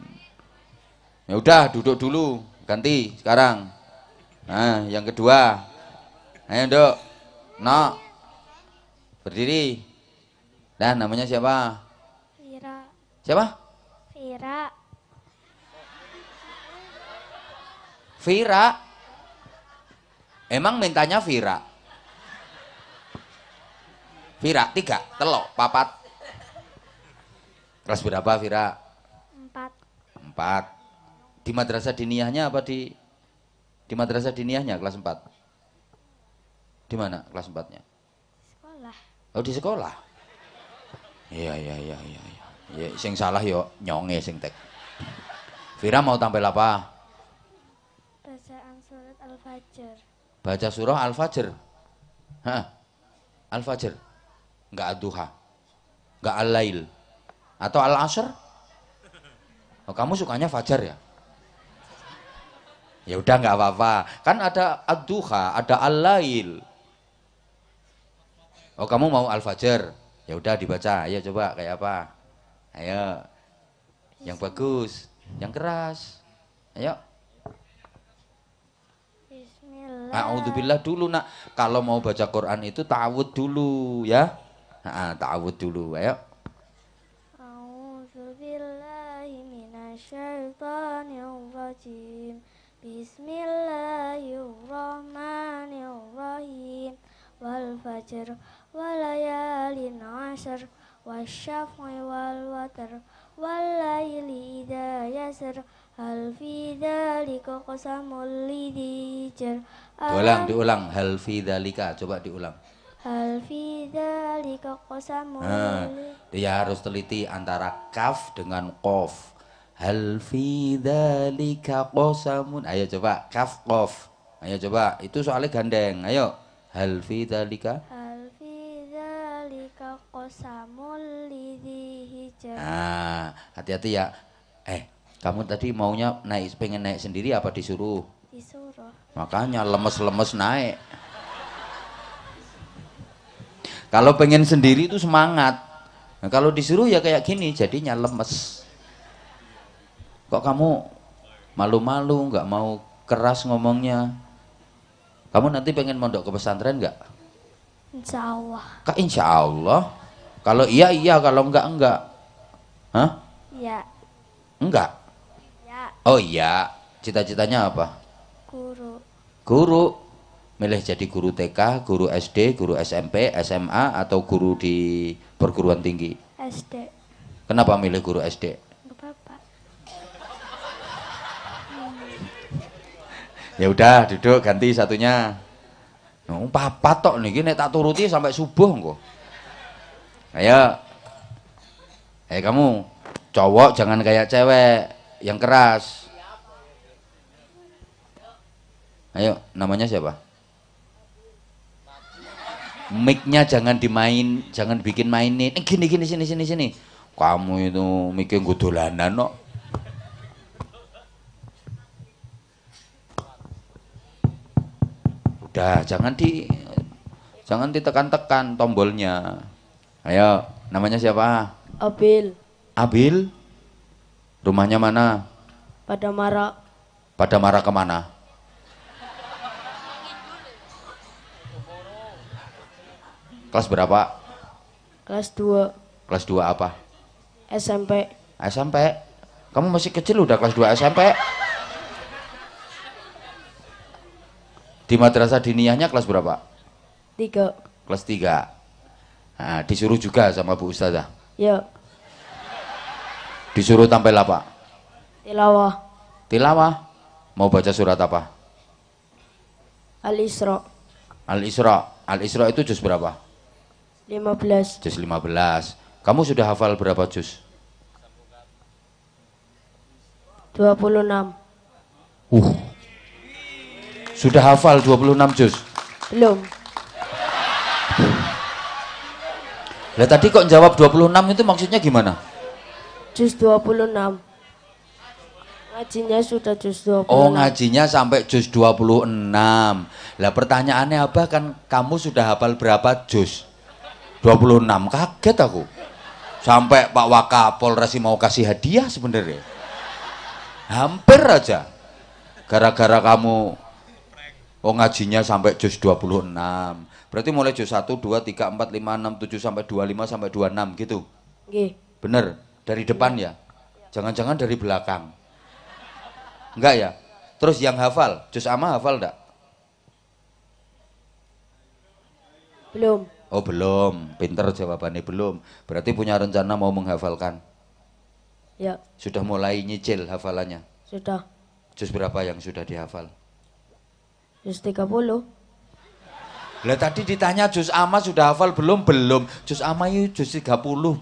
Ya udah, duduk dulu. Ganti sekarang. Nah, yang kedua. Ayo, Dok. Nok. Berdiri. Dan namanya siapa? Vira. Siapa? Vira. Vira. Emang mintanya Vira? Vira, 3, 3, 4. Kelas berapa, Vira? 4. Di madrasah diniyahnya apa di madrasah diniyahnya kelas 4? Di mana kelas 4-nya? Sekolah. Oh, di sekolah. Iya. Ya, sing salah yo nyonge sing tek. Vira mau tampil apa? Bacaan surat Al-Fajr. Baca surah Al-Fajr. Hah? Al-Fajr. Enggak ad-duha. Enggak al-lail. Atau al-asr? Oh, kamu sukanya fajar ya? Ya udah nggak apa-apa. Kan ada ad-duha, ada al-lail. Oh, kamu mau al-fajr? Ya udah dibaca. Ayo coba kayak apa? Ayo. Yang bagus, yang keras. Ayo. Bismillah. A'udzubillah dulu, Nak. Kalau mau baca Quran itu ta'awud dulu ya. Ta'awud dulu. Ayo. A'udzubillahi minasyaitonirrajim. Bismillahirrahmanirrahim. Wal fajr walayalin ashr wasyaf'i wal watr wal laili idza yasr hal fi dzalika qasamul lidzi jar. Diulang. Hal fi dzalika. Coba diulang. Hal fi dzalika qasamul. Dia harus teliti antara kaf dengan qaf. Hal fi dzalika qasamun. Ayo coba kaf qaf. Ayo coba, itu soalnya gandeng. Ayo. Hal fi dzalika. Hal fi dzalika qasamul lidzi hijr. Nah, hati-hati ya. Kamu tadi maunya pengen naik sendiri apa disuruh? Disuruh. Makanya lemes-lemes naik. Kalau pengen sendiri itu semangat. Nah, kalau disuruh ya kayak gini, jadinya lemes. Kok kamu malu-malu, nggak mau keras ngomongnya? Kamu nanti pengen mondok ke pesantren nggak? Insya Allah. Kak, insya Allah. Kalau iya iya, kalau enggak. Hah? Ya. Enggak. Ya. Oh iya. Cita-citanya apa? Guru. Guru. Milih jadi guru TK, guru SD, guru SMP, SMA, atau guru di perguruan tinggi? SD. Kenapa milih guru SD? Nggak apa-apa. Ya udah, duduk, ganti satunya. Papa tok nih, nek tak turuti sampai subuh kok. Ayo. Kamu cowok jangan kayak cewek yang keras. Ayo, namanya siapa? Mic-nya jangan bikin mainin. Gini sini. Kamu itu mic-nya dolanan kok. Udah, jangan ditekan-tekan tombolnya. Ayo, namanya siapa? Abil. Abil. Rumahnya mana? Pada Mara. Pada Mara kemana? Kelas berapa? Kelas 2. Kelas 2 apa? SMP. SMP. Kamu masih kecil udah kelas 2 SMP. Di madrasah diniyahnya kelas berapa? 3. Kelas 3. Nah, disuruh juga sama Bu Ustazah. Ya. Disuruh tampil apa? Tilawah. Tilawah. Mau baca surat apa? Al-Isra. Al-Isra. Al-Isra itu juz berapa? 15. Juz 15. Kamu sudah hafal berapa juz? 26. Sudah hafal 26 juz? Belum. Lah tadi kok jawab 26 itu maksudnya gimana? Juz 26. Ngajinya sudah juz 26. Oh, ngajinya sampai juz 26. Lah pertanyaannya apa, kan kamu sudah hafal berapa juz? 26. Kaget aku. Sampai Pak Wakapolres mau kasih hadiah sebenarnya. Hampir aja. Gara-gara kamu ngajinya sampai juz 26. Berarti mulai juz 1, 2, 3, 4, 5, 6, 7 sampai 25 sampai 26 gitu. Nggih. Bener, dari depan ya. Jangan-jangan dari belakang. Enggak ya? Terus yang hafal, juz amma hafal enggak? Belum. Oh belum, pinter jawabannya belum. Berarti punya rencana mau menghafalkan? Ya. Sudah mulai nyicil hafalannya? Sudah. Juz berapa yang sudah dihafal? Juz 30. Lah tadi ditanya juz amma sudah hafal belum? Belum. Juz amma itu juz 30,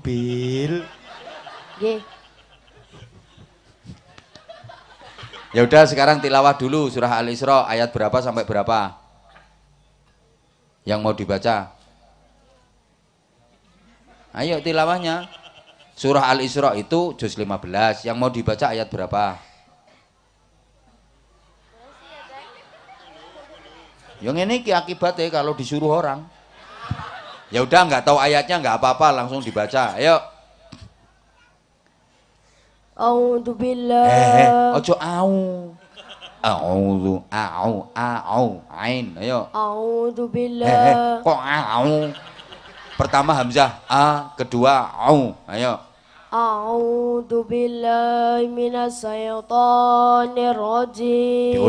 Bil. Nggih. Ya udah, sekarang tilawah dulu surah Al-Isra ayat berapa sampai berapa? Yang mau dibaca? Ayo tilawahnya. Surah Al-Isra itu juz 15. Yang mau dibaca ayat berapa? Yang ini akibatnya kalau disuruh orang. Ya udah, nggak tahu ayatnya nggak apa-apa, langsung dibaca. Ayo. A'udzu billah. Ojo au. Au, ain. Ayo. A'udzu billah. Kok au? Pertama hamzah a, kedua au. Ayo. A'udzu billahi minas syaitonir rajim.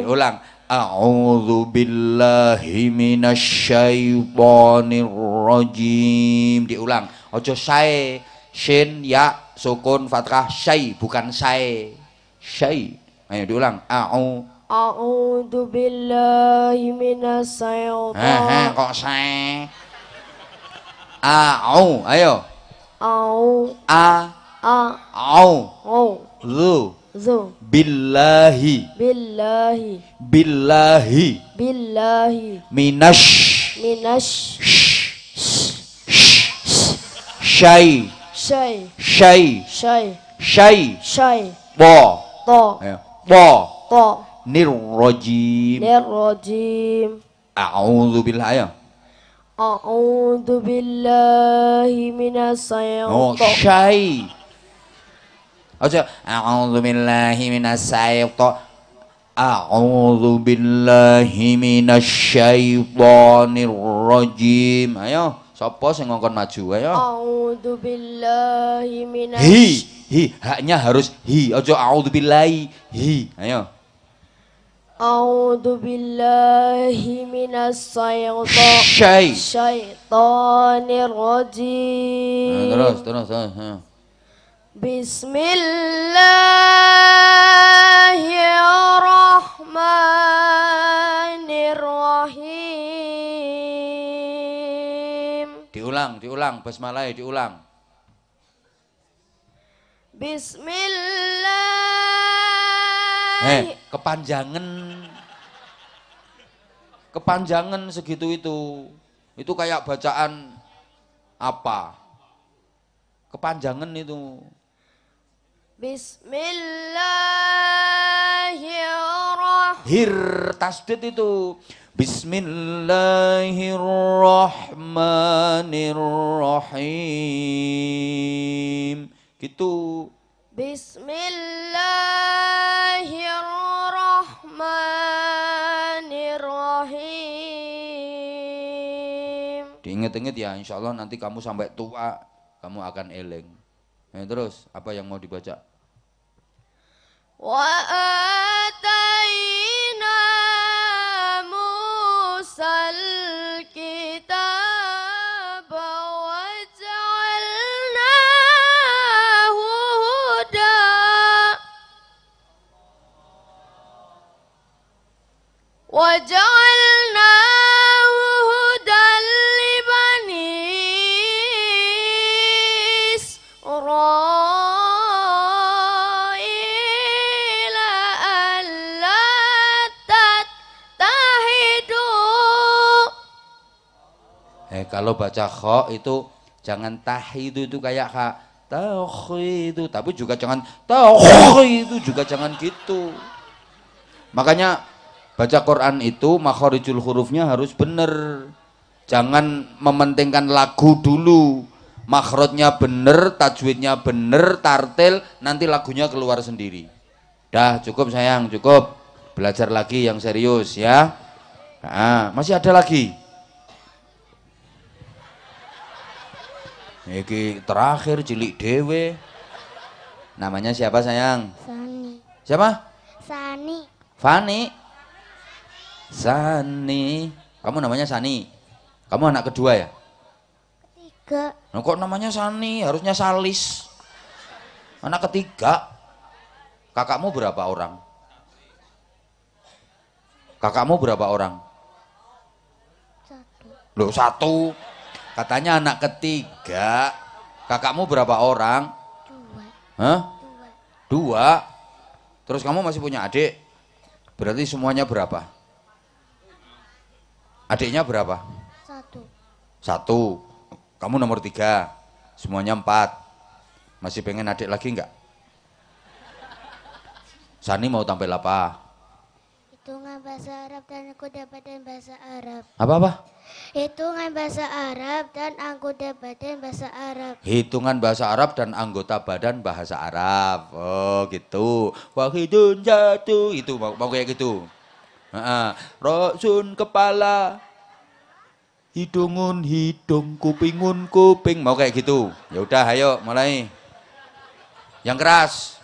Diulang. A'udzu billahi minasyaitonir rajim. Diulang. Ojo sae. Shin, ya, sukun, fathah, syai, bukan sae. Syai. Ayo diulang. A'udzu billahi minas syaitonir. Kok sae? Ayo. Au. Zu. Billahi. Minash. Syai. Bo. Ayo. Bo. Nirrojim. A'udzu billahi. Ayo. A'udzu billahi Oh, minasyaitonir syai. Aja a'udzu billahi minasyaitonir. A'udzu billahi minasyaitonir rajim. Ayo, sapa sing ngongkon maju? Ayo. A'udzu billahi Hi, haknya harus hi. Aja a'udzu billahi. Hi. Ayo. A'udzu billahi Syai. syaitonir rajim. Terus. Bismillahirrahmanirrahim. Diulang, basmalah diulang. Bismillah. Kepanjangan segitu itu. Itu kayak bacaan apa? Kepanjangan itu. Bismillahirrahmanirrahim. Hir tasdid itu. Bismillahirrahmanirrahim. Gitu. Bismillahirrahmanirrahim. Diinget-inget ya, insya Allah nanti kamu sampai tua kamu akan eling. Terus apa yang mau dibaca? Wa atayna Musal kitab wa ja'alnahu huda wa ja'alnahu hudan li bani Israila alla tattahidu. Kalau baca kha itu jangan tahidu itu kayak kha itu, tapi juga jangan itu juga jangan gitu. Makanya baca Quran itu makharijul hurufnya harus bener. Jangan mementingkan lagu dulu. Makhrajnya bener, tajwidnya bener, tartil, nanti lagunya keluar sendiri. Dah cukup sayang, cukup. Belajar lagi yang serius ya. Nah, masih ada lagi. Iki terakhir cilik dewe. Namanya siapa sayang? Sani. Siapa? Sani. Fani. Sani. Kamu namanya Sani. Kamu anak kedua ya? Ketiga. Nah, kok namanya Sani? Harusnya Salis. Anak ketiga. Kakakmu berapa orang? Kakakmu berapa orang? Satu. Loh, satu. Katanya anak ketiga. Kakakmu berapa orang? Dua. Hah? Dua. 2. Terus kamu masih punya adik? Berarti semuanya berapa? Adiknya berapa? Satu. 1. Kamu nomor 3. Semuanya 4. Masih pengen adik lagi enggak? Sani mau tampil apa? Hitungan bahasa Arab dan anggota badan bahasa Arab. Apa? Hitungan bahasa Arab dan anggota badan bahasa Arab. Hitungan bahasa Arab dan anggota badan bahasa Arab. Oh gitu. Wahidun jatuh. Itu mau kayak gitu. Rosun kepala. Hidungun hidung, kupingun kuping. Mau kayak gitu. Ya udah ayo mulai. Yang keras.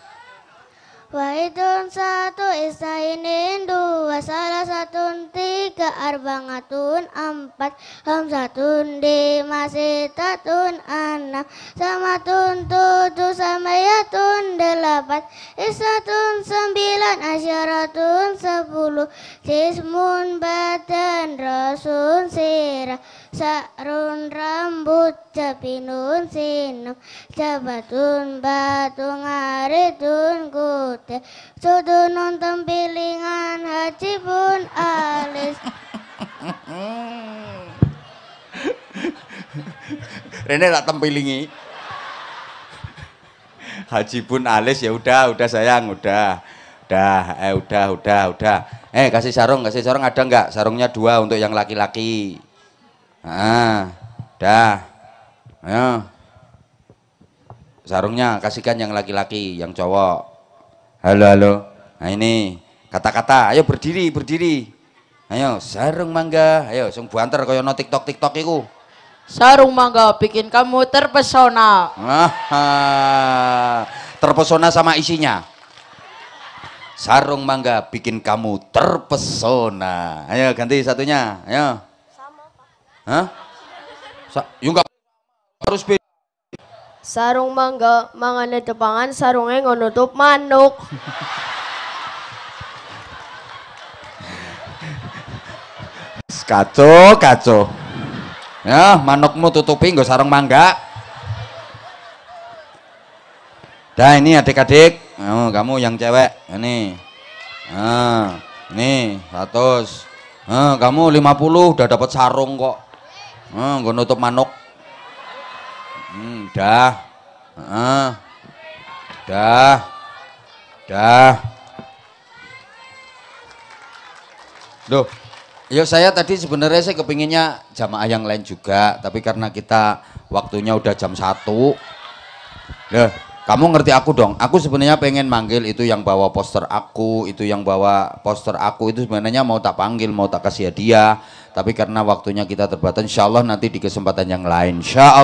Wahidun satu, isainin dua, salah satun tiga, arbangatun empat, hamsatun lima, sitatun enam, samatun tujuh, samayatun 8, isatun 9, asyaratun 10, jismun badan, rasun sirah, sa'run rambut, japinun sinum, jabatun batu, ngaritun kute, sudunun tempilingan, haji pun alis. Rene tak tempilingi. Haji pun alis ya udah sayang, udah. Kasih sarung ada enggak? Sarungnya 2 untuk yang laki-laki. Dah. Ayo. Sarungnya kasihkan yang laki-laki, yang cowok. Halo, halo. Nah ini kata-kata, ayo berdiri, berdiri. Ayo, sarung mangga. Ayo, sing buanter kaya no TikTok iku. Sarung mangga bikin kamu terpesona. Terpesona sama isinya. Sarung mangga bikin kamu terpesona. Ayo ganti satunya. Ayo. Sama, Pak. Hah? Yuk enggak harus beda. Sarung mangga mangane depangan sarungnya ngonutup manuk. Kacau, kacau. Ya, manukmu tutupi nggo sarung mangga. Dah ini adik-adik, oh, kamu yang cewek, ini. Ini 100. Kamu 50 udah dapat sarung kok. Nggo nutup manuk. Dah. Dah. Duh. Ya saya tadi sebenarnya saya kepinginnya jamaah yang lain juga, tapi karena kita waktunya udah jam 1. Loh, kamu ngerti aku dong. Aku sebenarnya pengen manggil itu yang bawa poster aku, itu yang bawa poster aku itu sebenarnya mau tak panggil, mau tak kasih hadiah, tapi karena waktunya kita terbatas, insya Allah nanti di kesempatan yang lain. Insya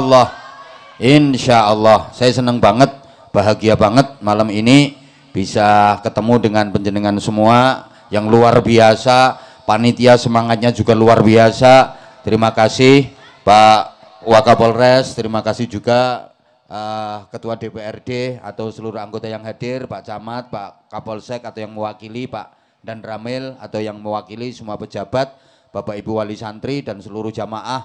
Allah. Saya senang banget, bahagia banget malam ini bisa ketemu dengan penjenengan semua yang luar biasa. Panitia semangatnya juga luar biasa. Terima kasih Pak Wakapolres, terima kasih juga Ketua DPRD atau seluruh anggota yang hadir, Pak Camat, Pak Kapolsek atau yang mewakili, Pak dan Ramil atau yang mewakili semua pejabat, Bapak Ibu Wali Santri dan seluruh jamaah